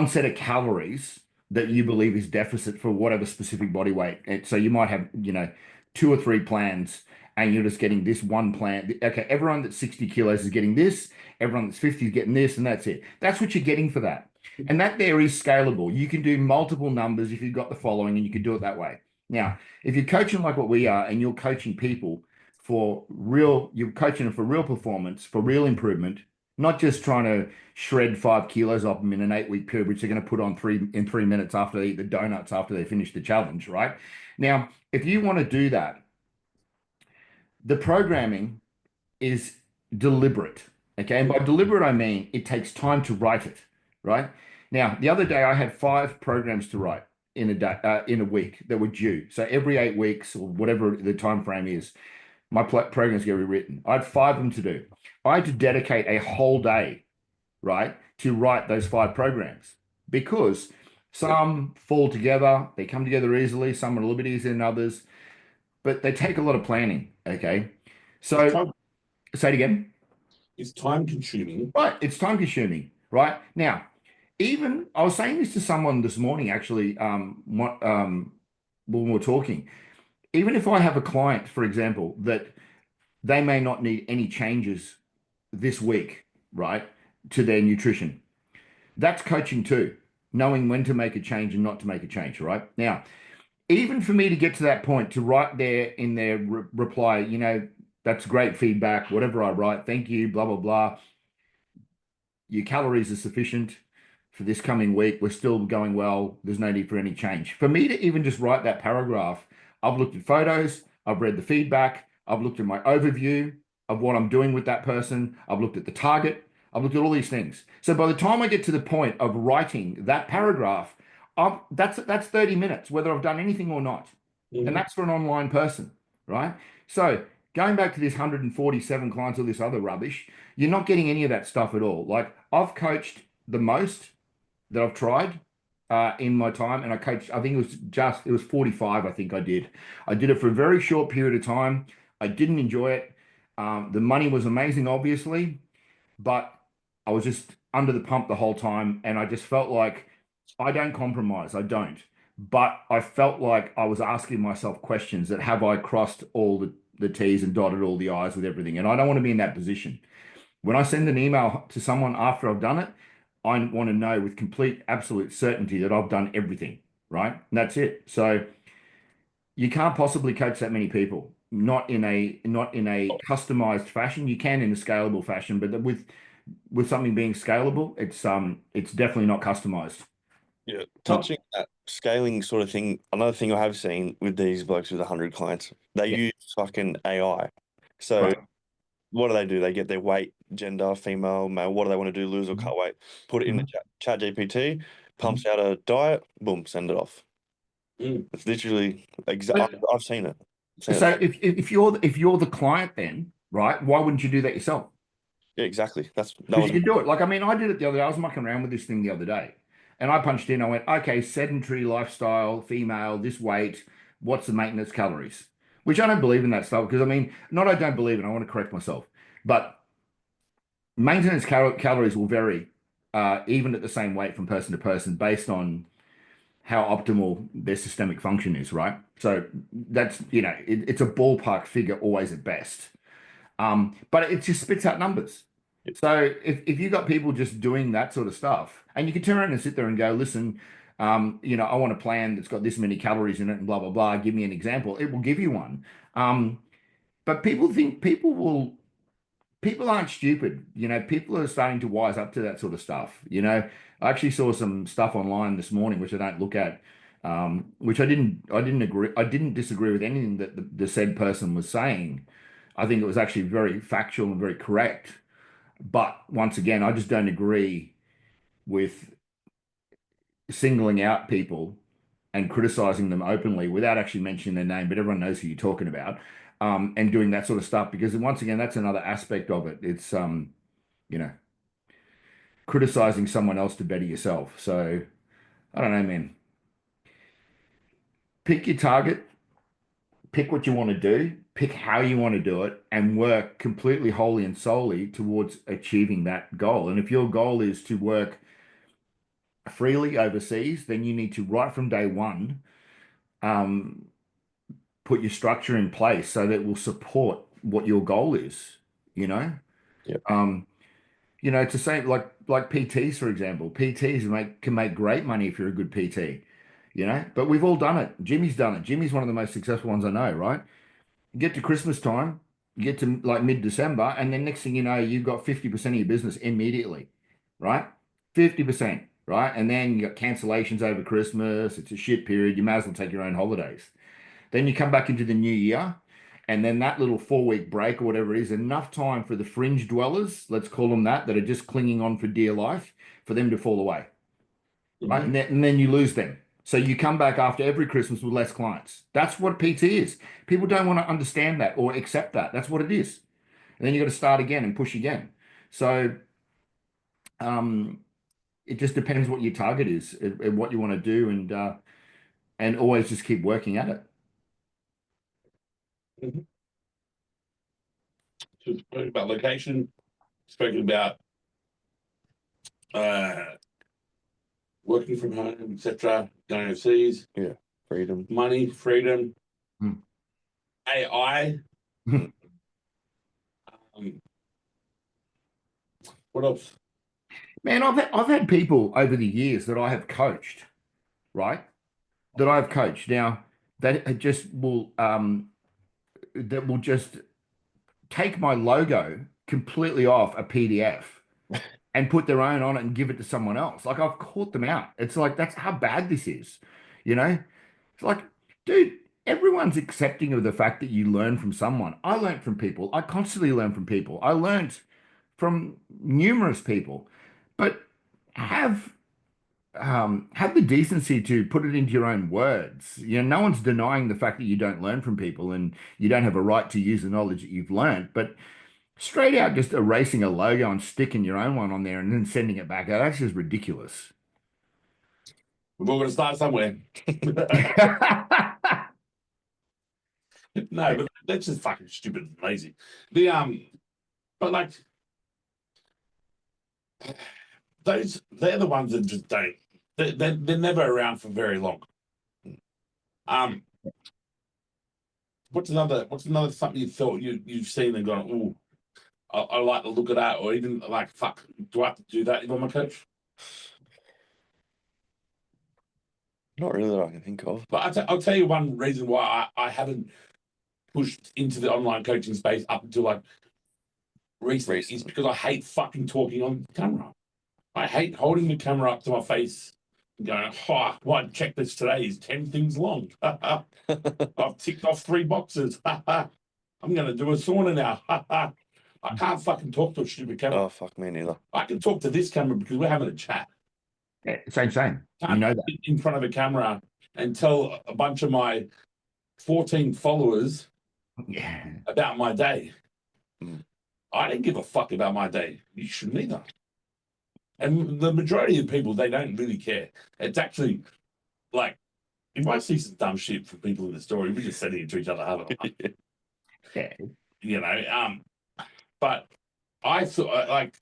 set of calories that you believe is deficit for whatever specific body weight. And so you might have, 2 or 3 plans, and you're just getting this one plan. Okay, everyone that's 60 kilos is getting this. Everyone that's 50 is getting this, and that's it. That's what you're getting for that. And that there is scalable. You can do multiple numbers if you've got the following, and you can do it that way. Now, if you're coaching like what we are, and you're coaching people you're coaching them for real performance, for real improvement, not just trying to shred 5 kilos off them in an 8-week period, which they're going to put on in 3 minutes after they eat the donuts after they finish the challenge, right? Now, if you want to do that, the programming is deliberate, okay? And by deliberate, I mean it takes time to write it, right? Now, the other day I had 5 programs to write in a day, in a week that were due. So every 8 weeks or whatever the time frame is, my programs get rewritten. I had 5 of them to do. I had to dedicate a whole day, right, to write those 5 programs because some fall together, they come together easily, some are a little bit easier than others, but they take a lot of planning, okay? So, say it again. It's time consuming. Right, it's time consuming, right? Now, even I was saying this to someone this morning, actually, when we were talking, even if I have a client, for example, that they may not need any changes this week, right, to their nutrition. That's coaching too, knowing when to make a change and not to make a change, right? Now, even for me to get to that point, to write there in their reply, that's great feedback, whatever I write, thank you, blah, blah, blah. Your calories are sufficient for this coming week. We're still going well. There's no need for any change. For me to even just write that paragraph, I've looked at photos, I've read the feedback, I've looked at my overview of what I'm doing with that person, I've looked at the target, I've looked at all these things. So by the time I get to the point of writing that paragraph, that's 30 minutes, whether I've done anything or not. And that's for an online person, right? So going back to this 147 clients, all this other rubbish, you're not getting any of that stuff at all. Like I've coached the most that I've tried in my time, and I coached, I think it was 45, I think I did. I did it for a very short period of time. I didn't enjoy it. The money was amazing, obviously, but I was just under the pump the whole time, and I just felt like I don't compromise. I don't. But I felt like I was asking myself questions that have I crossed all the T's and dotted all the I's with everything? And I don't want to be in that position. When I send an email to someone after I've done it, I want to know with complete, absolute certainty that I've done everything, right? And that's it. So you can't possibly coach that many people, not in a customized fashion. You can in a scalable fashion, but with something being scalable, it's definitely not customized. Yeah. Touching that scaling sort of thing, another thing I have seen with these blokes with 100 clients, they Yeah. use fucking AI. So Right. what do? They get their weight, gender, female, male, what do they want to do, lose or cut weight, put it in the chat GPT, pumps out a diet, boom, send it off. It's literally exactly, I've seen it. So if you're the client then, right, why wouldn't you do that yourself? Yeah, exactly. That Because was you can do it. Like, I mean, I did it the other day. I was mucking around with this thing the other day. And I punched in, I went, okay, sedentary lifestyle, female, this weight, what's the maintenance calories? Which I don't believe in that stuff because I mean, not I don't believe in, I want to correct myself. But maintenance calories will vary even at the same weight from person to person based on how optimal their systemic function is, right? So that's, it's a ballpark figure always at best. But it just spits out numbers. So if you got people just doing that sort of stuff, and you can turn around and sit there and go, listen, I want a plan that's got this many calories in it and blah, blah, blah. Give me an example. It will give you one. But people aren't stupid. People are starting to wise up to that sort of stuff. I actually saw some stuff online this morning, which I don't look at, which I didn't disagree with anything that the said person was saying. I think it was actually very factual and very correct. But once again, I just don't agree with singling out people and criticizing them openly without actually mentioning their name, but everyone knows who you're talking about, and doing that sort of stuff. Because once again, that's another aspect of it. It's you know, criticizing someone else to better yourself. So I don't know, man. Pick your target, pick what you want to do, pick how you want to do it, and work completely, wholly, and solely towards achieving that goal. And if your goal is to work freely overseas, then you need to, right from day one, um, put your structure in place so that it will support what your goal is, you know? Yep. To say like PTs, for example, PTs can make great money if you're a good PT, but we've all done it. Jimmy's done it. Jimmy's one of the most successful ones I know, right? You get to Christmas time, you get to like mid-December, and then next thing you know, you've got 50% of your business immediately, right? 50%, right? And then you got cancellations over Christmas. It's a shit period. You might as well take your own holidays. Then you come back into the new year, and then that little 4-week break or whatever it is, enough time for the fringe dwellers, let's call them that are just clinging on for dear life, for them to fall away, right? And then you lose them. So you come back after every Christmas with less clients. That's what PT is. People don't want to understand that or accept that. That's what it is. And then you got to start again and push again. So it just depends what your target is and what you want to do, and always just keep working at it. So spoken about location, spoken about working from home, etc., going overseas, Freedom. money, freedom, Hmm. AI. Hmm. What else? Man, I've had people over the years that I have coached, right? That I've coached. Now that will just take my logo completely off a PDF and put their own on it and give it to someone else. Like I've caught them out. It's like that's how bad this is, you know? It's like, dude, everyone's accepting of the fact that you learn from someone. I learned from people. I constantly learn from people. I learned from numerous people, but have have the decency to put it into your own words. You know, no one's denying the fact that you don't learn from people and you don't have a right to use the knowledge that you've learned, but straight out just erasing a logo and sticking your own one on there and then sending it back out, that's just ridiculous. We're all going to start somewhere. No, but that's just fucking stupid and lazy. But like they're the ones that just don't. They're never around for very long. What's another something you thought you've seen and gone, oh, I like the look of that, or even like, fuck, do I have to do that if I'm a coach? Not really that I can think of. But I'll tell you one reason why I haven't pushed into the online coaching space up until like recently is because I hate fucking talking on camera. I hate holding the camera up to my face and going, oh, my checklist today is 10 things long. I've ticked off 3 boxes. I'm going to do a sauna now. I can't fucking talk to a stupid camera. Oh, fuck me neither. I can talk to this camera because we're having a chat. Yeah, same. Can't You know that. sit in front of a camera and tell a bunch of my 14 followers Yeah. about my day. Mm. I didn't give a fuck about my day. You shouldn't either. And the majority of people, they don't really care. It's actually like, you might see some dumb shit from people in the story. We just sending it to each other, haven't we? Yeah. You know, but I thought, like,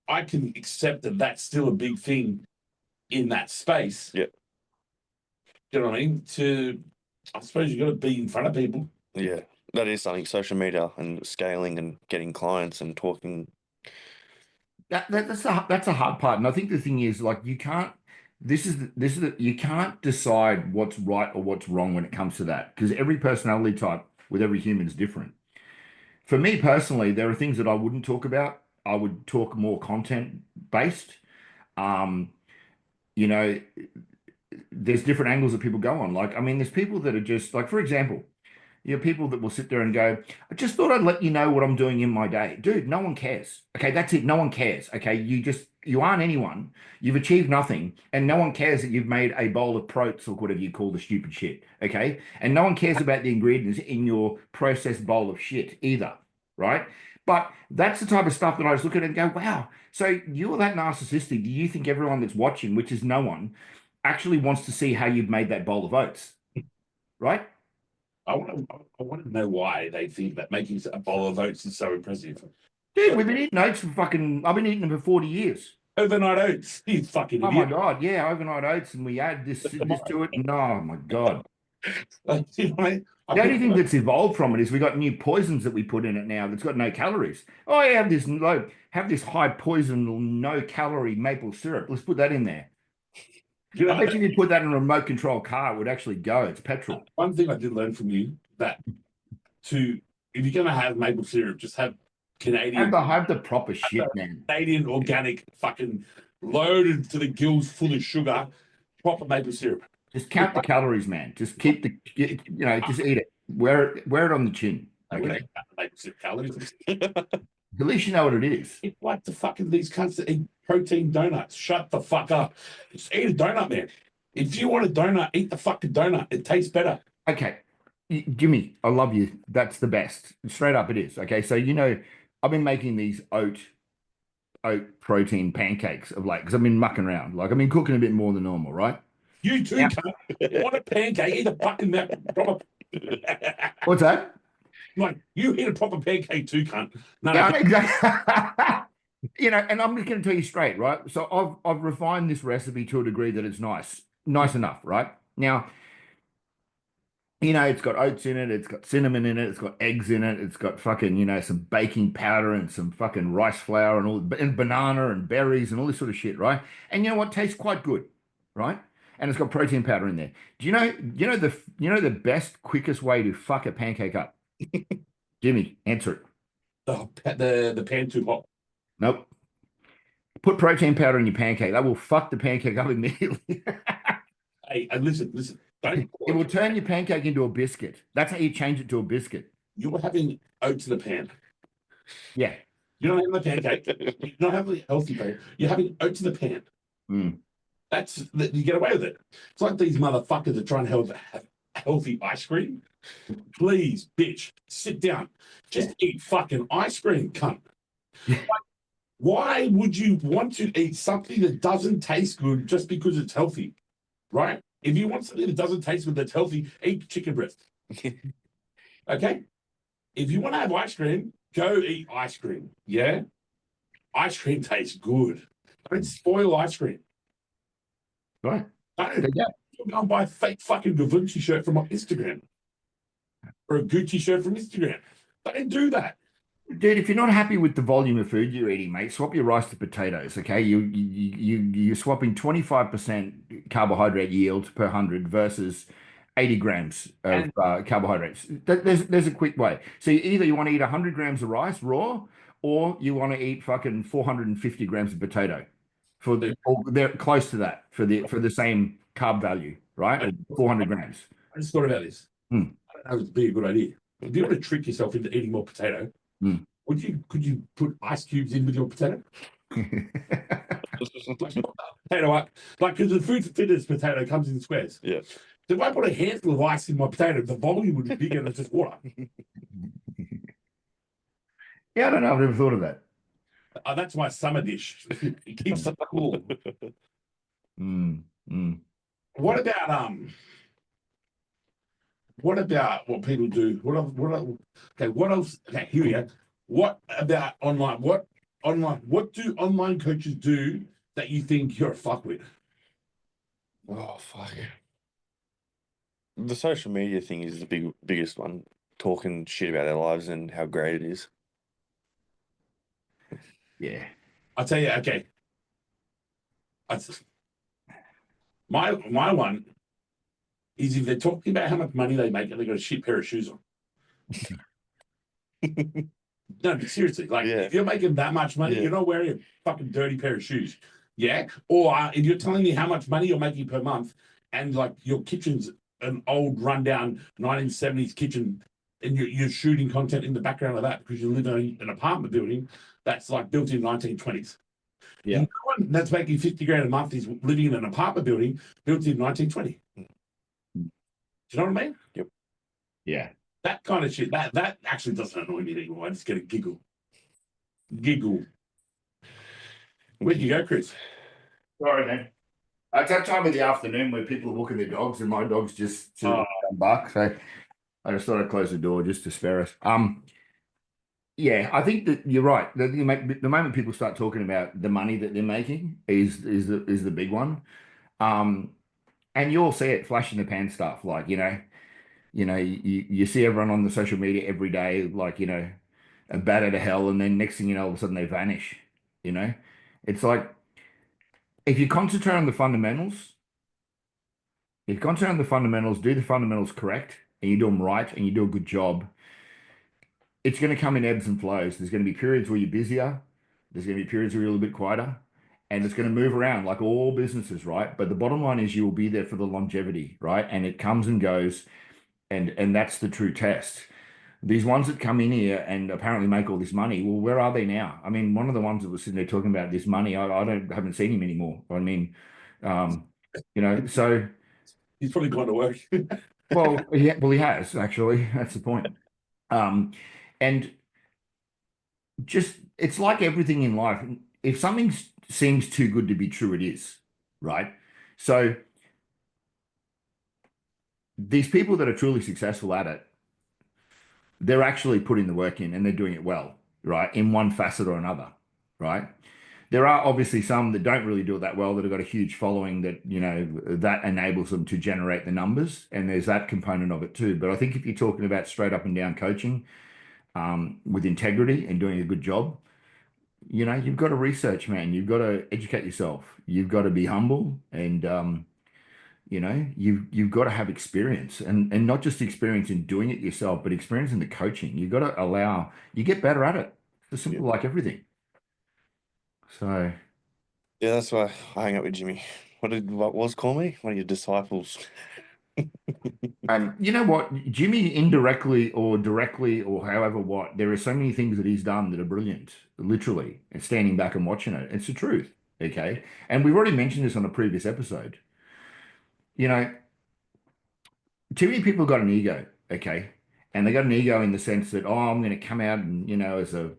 I can accept that that's still a big thing in that space. Yeah. You know what I mean? I suppose you got to be in front of people. Yeah, that is something. Social media and scaling and getting clients and talking. That's a hard part. And I think the thing is like you can't you can't decide what's right or what's wrong when it comes to that because every personality type with every human is different. For me personally, there are things that I wouldn't talk about. I would talk more content based. Um, you know, there's different angles that people go on. Like, I mean, there's people that are just like, for example, you have people that will sit there and go, I just thought I'd let you know what I'm doing in my day. Dude, no one cares. Okay, that's it. No one cares. Okay, you aren't anyone. You've achieved nothing. And no one cares that you've made a bowl of protes or whatever you call the stupid shit. Okay. And no one cares about the ingredients in your processed bowl of shit either. Right. But that's the type of stuff that I just look at and go, wow. So you're that narcissistic. Do you think everyone that's watching, which is no one, actually wants to see how you've made that bowl of oats? Right? I want to know why they think that making a bowl of oats is so impressive. Dude, we've been eating oats I've been eating them for 40 years. Overnight oats, you fucking Oh idiot. my God. Yeah, overnight oats. And we add this to it. And oh my God. You know what I mean? The only thing that's evolved from it is we got new poisons that we put in it now that's got no calories. Oh, yeah, have this high poison, no calorie maple syrup. Let's put that in there. You know, I bet you could put that in a remote control car, it would actually go. It's petrol. one thing I did learn from you that if you're gonna have maple syrup, just have Canadian Have the proper shit, man. Canadian organic fucking loaded to the gills full of sugar, proper maple syrup. Just count the calories, man. Just keep just eat it. Wear it on the chin. I Okay. wouldn't eat maple syrup calories. At least you know what it is. It's like the fucking these cunts that eat protein donuts. Shut the fuck up. Just eat a donut, man. If you want a donut, eat the fucking donut. It tastes better. Okay. Jimmy, I love you. That's the best. Straight up it is. Okay. So I've been making these oat protein pancakes of late because I've been mucking around. Like I've been cooking a bit more than normal, right? You too, Yeah. cunt. You want a pancake? Eat a fucking proper. What's that? Like you eat a proper pancake too, cunt. No, Yeah, exactly. and I'm just going to tell you straight, right? So I've refined this recipe to a degree that it's nice enough, right? Now, it's got oats in it, it's got cinnamon in it, it's got eggs in it, it's got fucking, some baking powder and some fucking rice flour and banana and berries and all this sort of shit, right? And you know what? Tastes quite good, right? And it's got protein powder in there. Do you know the best, quickest way to fuck a pancake up? Jimmy, answer it. The pan too hot. Nope. Put protein powder in your pancake. That will fuck the pancake up immediately. Hey, and listen. Don't. It will turn your pancake into a biscuit. That's how you change it to a biscuit. You're having oats in the pan. Yeah. You're not having the pancake. You're not having a healthy pancake. You're having oats in the pan. Mm. You get away with it. It's like these motherfuckers are trying to have healthy ice cream. Please, bitch, sit down. Just eat fucking ice cream, cunt. Why would you want to eat something that doesn't taste good just because it's healthy? Right? If you want something that doesn't taste good that's healthy, eat chicken breast. Okay? If you want to have ice cream, go eat ice cream. Yeah? Ice cream tastes good. Don't spoil ice cream. Right. Don't go and buy a fake fucking Givenchy shirt from Instagram. Or a Gucci shirt from Instagram. Don't do that. Dude, if you're not happy with the volume of food you're eating, mate, swap your rice to potatoes. Okay, you're swapping 25% carbohydrate yield per 100 versus 80 grams of carbohydrates. There's a quick way. So either you want to eat 100 grams of rice raw, or you want to eat fucking 450 grams of potato or they're close to that for the same carb value, right? 400 grams. I just thought about this. I don't know if it'd be a good idea. If you want to trick yourself into eating more potato, could you put ice cubes in with your potato? Potato up, because the Food for Fitness potato comes in squares. Yeah. So if I put a handful of ice in my potato, the volume would be bigger than just water. Yeah, I don't know. I've never thought of that. That's my summer dish. It keeps it cool. What about what people do? What else? Okay, here we go. What about online? What do online coaches do that you think you're a fuckwit? Oh, fuck. The social media thing is the biggest one. Talking shit about their lives and how great it is. Yeah. I'll tell you, okay. My one is if they're talking about how much money they make and they've got a shit pair of shoes on. No, but seriously, if you're making that much money, you're not wearing a fucking dirty pair of shoes. Yeah. Or if you're telling me how much money you're making per month and your kitchen's an old rundown 1970s kitchen and you're shooting content in the background of that because you live in an apartment building that's built in 1920s. Yeah. No one that's making 50 grand a month is living in an apartment building built in 1920. Do you know what I mean? Yep. Yeah. That kind of shit, that actually doesn't annoy me anymore. I just get a giggle. Where'd you go, Chris? Sorry, man. It's that time of the afternoon where people are walking their dogs and my dog's just bark. So I just thought I'd close the door just to spare us. Yeah, I think that you're right. The moment people start talking about the money that they're making is the big one. And you all see it, flash in the pan stuff. You see everyone on the social media every day, a batter to hell, and then next thing you know, all of a sudden they vanish. It's like if you concentrate on the fundamentals, do the fundamentals correct, and you do them right, and you do a good job, it's going to come in ebbs and flows. There's going to be periods where you're busier. There's going to be periods where you're a little bit quieter, and it's going to move around like all businesses, right? But the bottom line is you will be there for the longevity, right? And it comes and goes, and that's the true test. These ones that come in here and apparently make all this money, well, where are they now? I mean, one of the ones that was sitting there talking about this money, I haven't seen him anymore. I mean, so he's probably gone to work. well, he has actually. That's the point. And just it's like everything in life. If something seems too good to be true, it is, right? So these people that are truly successful at it, they're actually putting the work in and they're doing it well, right? In one facet or another. right? There are obviously some that don't really do it that well, that have got a huge following that, that enables them to generate the numbers. And there's that component of it too. But I think if you're talking about straight up and down coaching, with integrity and doing a good job, you've got to research, man. You've got to educate yourself. You've got to be humble, and you've got to have experience, and not just experience in doing it yourself, but experience in the coaching. You've got to allow you get better at it. It's simple like everything. So Yeah, that's why I hang out with Jimmy. What was call me? One of your disciples. and you know what, Jimmy, indirectly or directly or however what, there are so many things that he's done that are brilliant, literally, and standing back and watching it. It's the truth. Okay. And we've already mentioned this on a previous episode. You know, too many people got an ego, okay? And they got an ego in the sense that, oh, I'm going to come out and, as a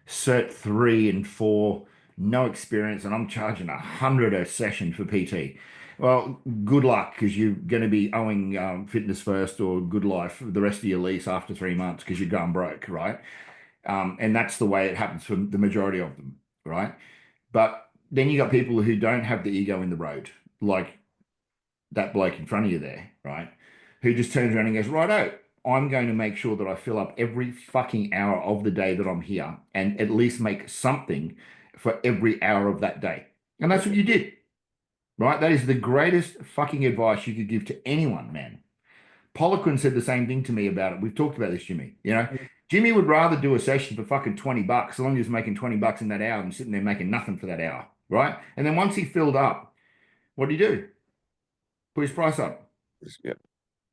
Cert 3 and 4, no experience, and I'm charging 100 a session for PT. Well, good luck, because you're going to be owing Fitness First or Good Life the rest of your lease after 3 months because you're going broke, right? And that's the way it happens for the majority of them, right? But then you got people who don't have the ego in the road, like that bloke in front of you there, right? Who just turns around and goes, righto, I'm going to make sure that I fill up every fucking hour of the day that I'm here and at least make something for every hour of that day. And that's what you did, right? That is the greatest fucking advice you could give to anyone, man. Poliquin said the same thing to me about it. We've talked about this, Jimmy. Jimmy would rather do a session for fucking $20, as long as he's making $20 in that hour and sitting there making nothing for that hour, right? And then once he filled up, what did he do? Put his price up. Yeah.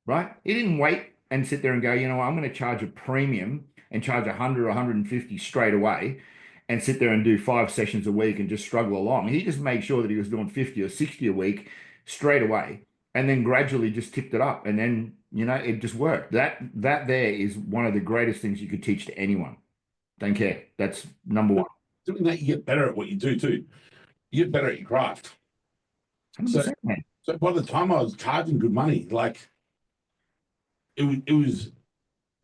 Right? He didn't wait and sit there and go, I'm going to charge a premium and charge 100 or 150 straight away and sit there and do 5 sessions a week and just struggle along. He just made sure that he was doing 50 or 60 a week straight away and then gradually just tipped it up. And then, it just worked. That there is one of the greatest things you could teach to anyone. Don't care. That's number one. Doing that, you get better at what you do too. You get better at your craft. 100%, man. So by the time I was charging good money, like it was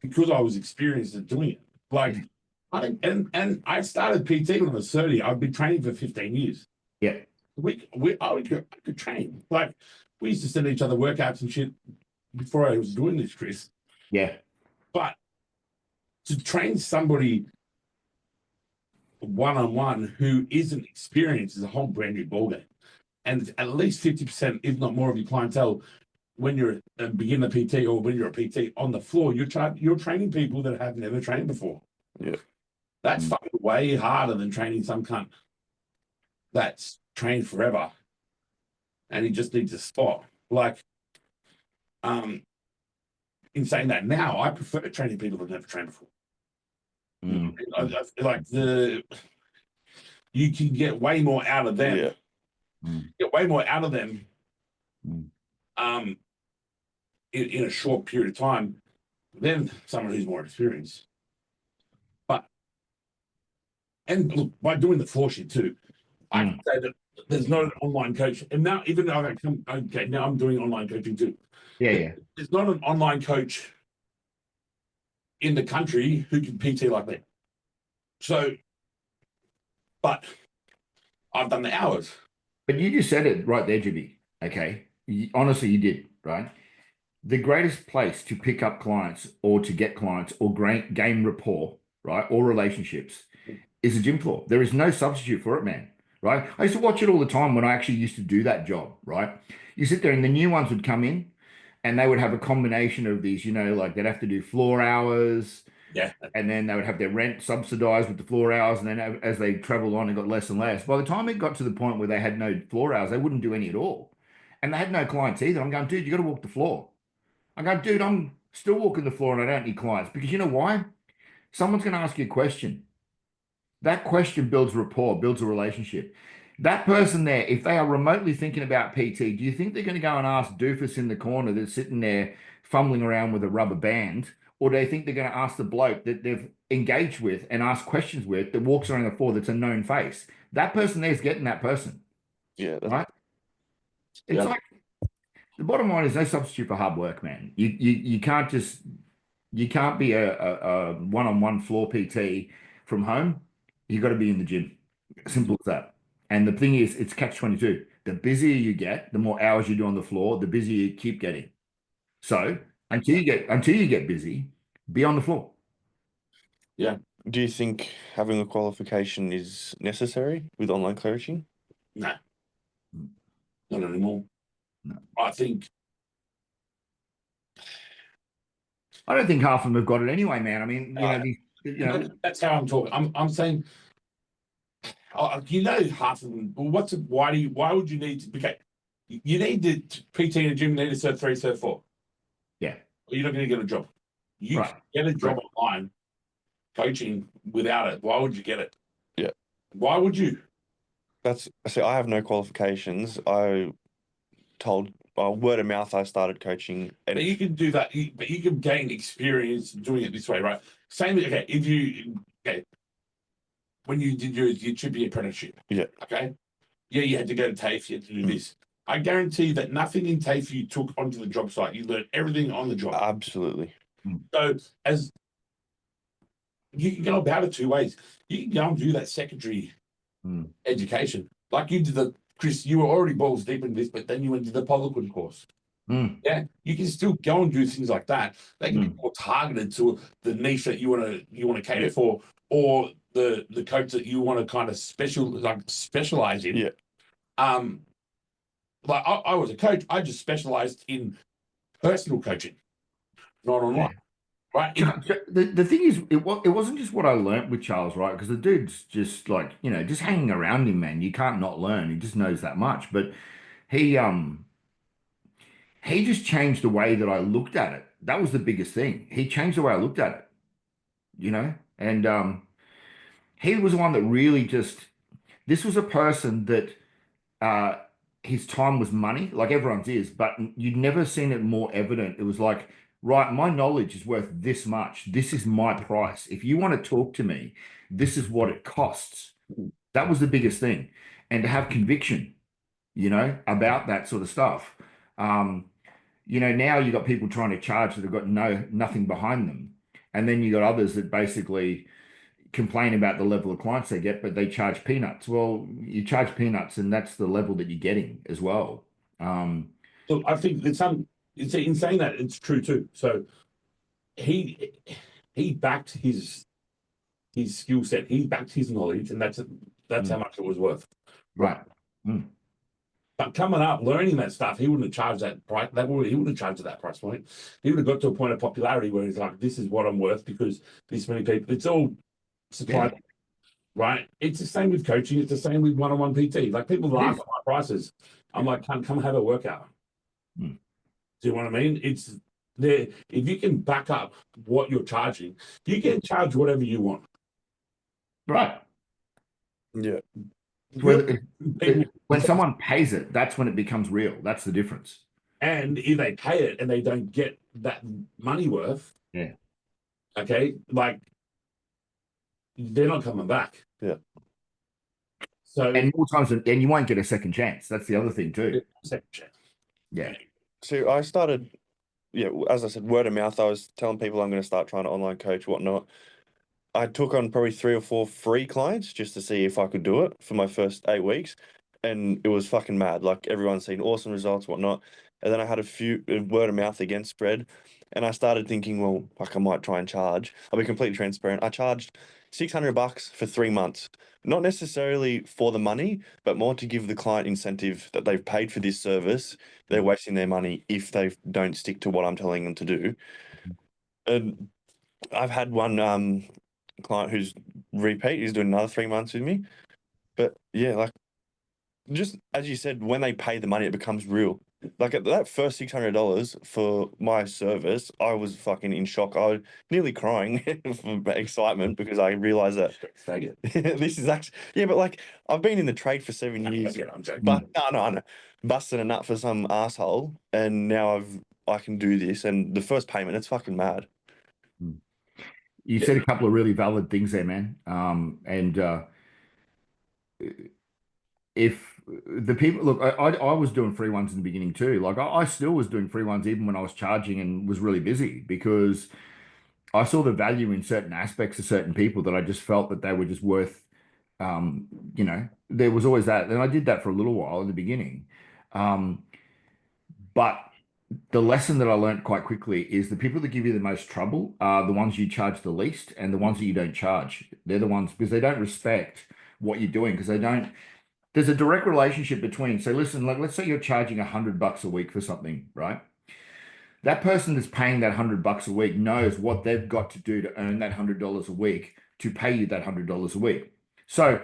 because I was experienced at doing it. Like I started PT when I was 30. I've been training for 15 years. Yeah. I could train. Like we used to send each other workouts and shit before I was doing this, Chris. Yeah. But to train somebody one-on-one who isn't experienced is a whole brand new ballgame. And at least 50%, if not more, of your clientele, when you're a beginner PT or when you're a PT on the floor, you're training people that have never trained before. Yeah. That's fucking way harder than training some cunt that's trained forever and he just needs a spot. Like, in saying that now, I prefer training people that never trained before. You can get way more out of them. Yeah. Get way more out of them in a short period of time than someone who's more experienced. And look, by doing the floor shit too, I can say that there's not an online coach. And now, even though now I'm doing online coaching too. Yeah. There's not an online coach in the country who can PT like that. So, but I've done the hours. But you just said it right there, Jimmy. Okay. Honestly, you did, right? The greatest place to pick up clients or to get clients or gain rapport, right, or relationships is a gym floor. There is no substitute for it, man, right? I used to watch it all the time when I actually used to do that job, right? You sit there and the new ones would come in and they would have a combination of these, like they'd have to do floor hours. Yeah. And then they would have their rent subsidized with the floor hours. And then as they traveled on, it got less and less. By the time it got to the point where they had no floor hours, they wouldn't do any at all. And they had no clients either. I'm going, dude, you got to walk the floor. I'm going, dude, I'm still walking the floor and I don't need clients. Because you know why? Someone's going to ask you a question. That question builds rapport, builds a relationship. That person there, if they are remotely thinking about PT, do you think they're going to go and ask doofus in the corner that's sitting there fumbling around with a rubber band? Or do they think they're going to ask the bloke that they've engaged with and asked questions with that walks around the floor that's a known face? That person there is getting that person. Yeah. Right? It's like, the bottom line is no substitute for hard work, man. You can't be a one-on-one floor PT from home. You got to be in the gym. Simple as that. And the thing is, it's catch 22. The busier you get, the more hours you do on the floor, the busier you keep getting. So until you get busy, be on the floor. Do you think having a qualification is necessary with online coaching? No, not anymore. No. I think I don't think half of them have got it anyway, man. I mean, that's how I'm talking. I'm saying, half of them. Well, why would you need to? Okay, you need to PT in a gym. You need to cert 3, cert 4. Yeah. Or you're not going to get a job. You Right. can get a job online coaching without it. Why would you get it? Yeah. Why would you? I have no qualifications. I told word of mouth I started coaching, But and you can do that. But you can gain experience doing it this way, right? Same. Okay, when you did your chippy apprenticeship. Yeah. Okay. Yeah, you had to go to TAFE. You had to do this. I guarantee that nothing in TAFE you took onto the job site. You learned everything on the job. absolutely. So as you can go about it 2 ways. You can go and do that secondary education, like you did Chris. You were already balls deep in this, but then you went to the Poliquin course. Yeah, you can still go and do things like that. They can be more targeted to the niche that you want to cater for, or the coach that you want to kind of specialize in. Yeah. Like I was a coach. I just specialized in personal coaching, not online. Right. The thing is, it wasn't just what I learnt with Charles, right? Because the dude's just like, just hanging around him, man. You can't not learn. He just knows that much. But he just changed the way that I looked at it. That was the biggest thing. He changed the way I looked at it, and he was the one that really this was a person that his time was money, like everyone's is, but you'd never seen it more evident. It was like, right, my knowledge is worth this much. This is my price. If you want to talk to me, this is what it costs. That was the biggest thing. And to have conviction, about that sort of stuff. Now you got people trying to charge that have got nothing behind them. And then you got others that basically complain about the level of clients they get, but they charge peanuts. Well, you charge peanuts, and that's the level that you're getting as well. So I think in saying that, it's true too. So he backed his skill set, he backed his knowledge, and that's how much it was worth. Right. But coming up, learning that stuff, he wouldn't have charged that price. He wouldn't have charged at that price point. He would have got to a point of popularity where he's like, "This is what I'm worth because this many people." It's all supply, right? It's the same with coaching. It's the same with one-on-one PT. Like people laugh at my prices. I'm like, "Come have a workout." Do you know what I mean? It's there. If you can back up what you're charging, you can charge whatever you want. Right. Yeah. When someone pays it, that's when it becomes real. That's the difference. And if they pay it and they don't get that money worth, okay, like they're not coming back. Yeah. So and more times and you won't get a second chance. That's the other thing too. Second chance. Yeah. So I started, as I said, word of mouth. I was telling people I'm going to start trying to online coach, whatnot. I took on probably 3 or 4 free clients just to see if I could do it for my first 8 weeks. And it was fucking mad. Like everyone's seen awesome results, whatnot. And then I had a few word of mouth again spread. And I started thinking, well, like I might try and charge. I'll be completely transparent. I charged $600 for 3 months. Not necessarily for the money, but more to give the client incentive that they've paid for this service. They're wasting their money if they don't stick to what I'm telling them to do. And I've had one client who's repeat. He's doing another 3 months with me. But yeah, like just as you said, when they pay the money, it becomes real. Like at that first $600 for my service, I was fucking in shock. I was nearly crying from excitement because I realized that this is actually but like I've been in the trade for 7 years. I'm joking. But no, busting a nut for some asshole, and now I can do this. And the first payment, it's fucking mad. You said a couple of really valid things there, man. If the people look, I was doing free ones in the beginning too. Like I still was doing free ones even when I was charging and was really busy because I saw the value in certain aspects of certain people that I just felt that they were just worth You know, there was always that, and I did that for a little while in the beginning. But the lesson that I learned quite quickly is the people that give you the most trouble are the ones you charge the least, and the ones that you don't charge. They're the ones because they don't respect what you're doing because they don't. There's a direct relationship between. So listen, like let's say you're charging $100 a week for something, right? That person that's paying that $100 a week knows what they've got to do to earn that $100 a week to pay you that $100 a week. So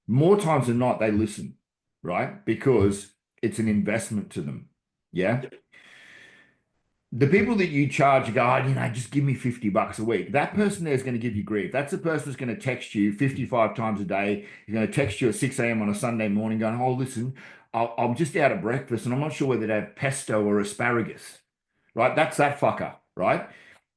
more times than not, they listen, right? Because it's an investment to them. Yeah. The people that you charge go, oh, you know, just give me $50 a week. That person there is going to give you grief. That's the person who's going to text you 55 times a day. He's going to text you at 6 a.m. on a Sunday morning going, oh, listen, I'm just out of breakfast and I'm not sure whether to have pesto or asparagus, right? That's that fucker, right?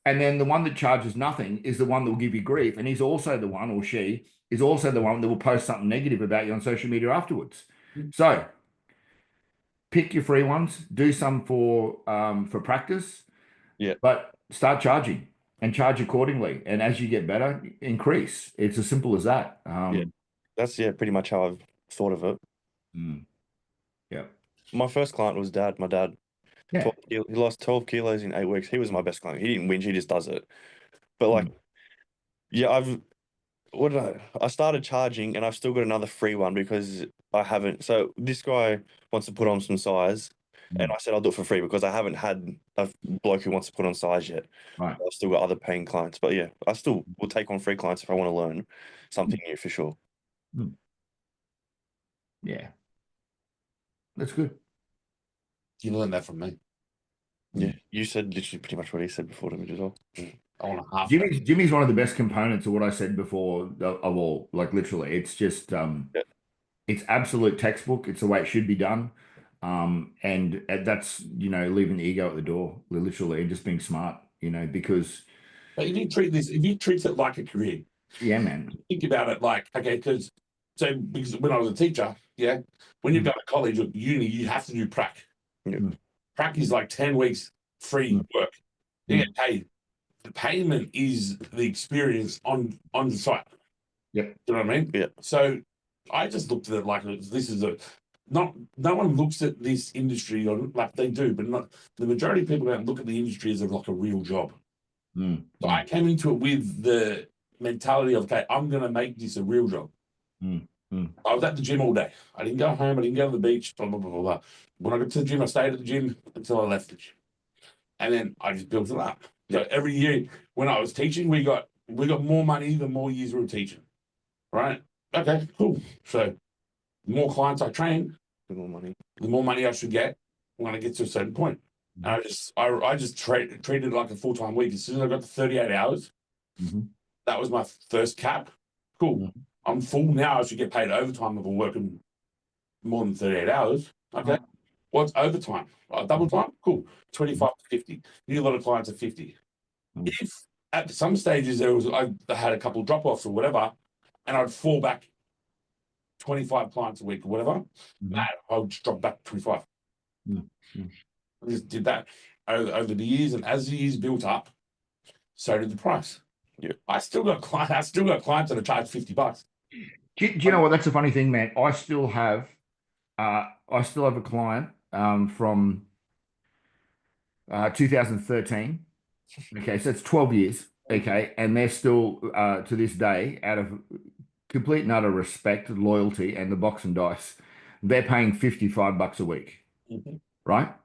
And then the one that charges nothing is the one that will give you grief. And he's also the one, or she is also the one that will post something negative about you on social media afterwards. So pick your free ones, do some for practice, Yeah. but start charging and charge accordingly. And as you get better, increase. It's as simple as that. Yeah. That's pretty much how I've thought of it. Yeah. My first client was my dad. Yeah. He lost 12 kilos in 8 weeks. He was my best client. He didn't whinge, he just does it. But like, I started charging and I've still got another free one because I haven't. So this guy wants to put on some size and I said I'll do it for free because I haven't had a bloke who wants to put on size yet. Right. I've still got other paying clients. But yeah, I still will take on free clients if I want to learn something new for sure. Yeah. That's good. You learned that from me. Yeah. You said literally pretty much what he said before to me as well. I want a half. Jimmy's one of the best components of what I said before of all. Like literally, it's just it's absolute textbook. It's the way it should be done. And that's, you know, leaving the ego at the door, literally, and just being smart, you know, because. But if you treat it like a career. Yeah, man. Think about it like, okay, because when I was a teacher, when you go to college or uni, you have to do prac. Prac is like 10 weeks free work. You get paid. The payment is the experience on the site. Yep. You know what I mean? Yeah. So I just looked at it like this is no one looks at this industry like they do, but not the majority of people don't look at the industry as like a real job. So I came into it with the mentality of, okay, I'm going to make this a real job. I was at the gym all day. I didn't go home. I didn't go to the beach, blah, blah, blah, blah, blah. When I got to the gym, I stayed at the gym until I left the gym. And then I just built it up. So every year when I was teaching, we got more money the more years we were teaching. Right? Okay, cool. So the more clients I train, the more money I should get when I get to a certain point. And I just treated it like a full-time week. As soon as I got to 38 hours, that was my first cap. Cool. I'm full now. I should get paid overtime if I'm working more than 38 hours. Okay. What's overtime? Double time? Cool. 25 to 50. You need a lot of clients at 50. If at some stages I had a couple drop-offs or whatever, and I'd fall back 25 clients a week or whatever, I would just drop back to 25. I just did that over the years, and as the years built up, so did the price. Yeah. I still got clients that are charged $50. Do you know what? That's a funny thing, man. I still have a client from 2013. Okay, so it's 12 years. Okay, and they're still to this day, out of complete and utter respect, loyalty, and the box and dice, they're paying $55 a week. Right?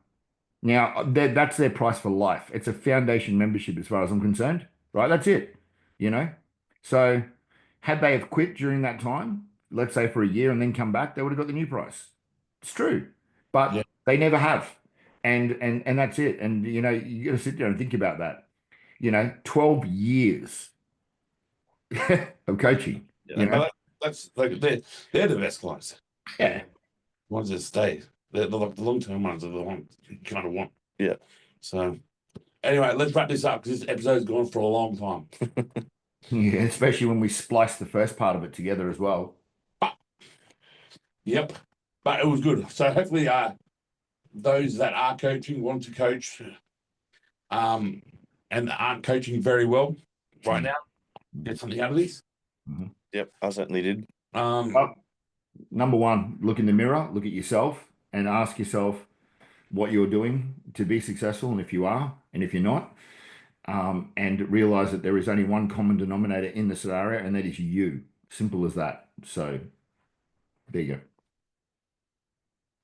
Now that's their price for life. It's a foundation membership as far as I'm concerned. Right? That's it. You know? So had they have quit during that time, let's say for a year and then come back, they would have got the new price. It's true. But they never have. And that's it. And you know, you got to sit there and think about that. You know, 12 years of coaching. Yeah, you know? That's like they're the best clients. Yeah. Ones that stay. The long-term ones are the ones you kind of want. Yeah. So anyway, let's wrap this up because this episode's gone for a long time. Yeah, especially when we splice the first part of it together as well. But it was good. So hopefully those that are coaching, want to coach, and aren't coaching very well right now, get something out of this. Yep, I certainly did. Number one, look in the mirror, look at yourself, and ask yourself what you're doing to be successful, and if you are, and if you're not, and realize that there is only one common denominator in the scenario, and that is you. Simple as that. So there you go.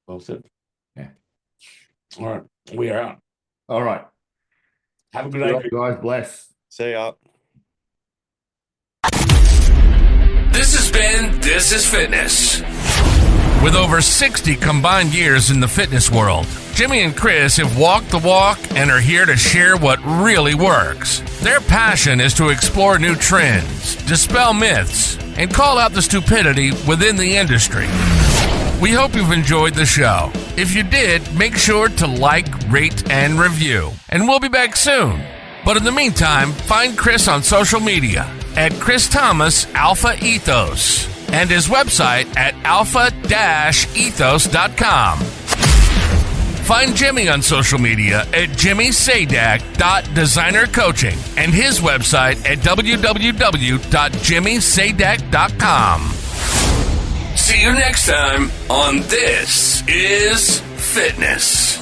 Well said. Yeah. All right. We are out. All right. Have a good Good day. luck, guys. Bless. See ya. This has been This is Fitness. With over 60 combined years in the fitness world, Jimmy and Chris have walked the walk and are here to share what really works. Their passion is to explore new trends, dispel myths, and call out the stupidity within the industry. We hope you've enjoyed the show. If you did, make sure to like, rate, and review. And we'll be back soon. But in the meantime, find Chris on social media at Chris Thomas Alpha Ethos and his website at alpha-ethos.com. Find Jimmy on social media at jimmysadak.designercoaching and his website at www.jimmysadak.com. See you next time on This is Fitness.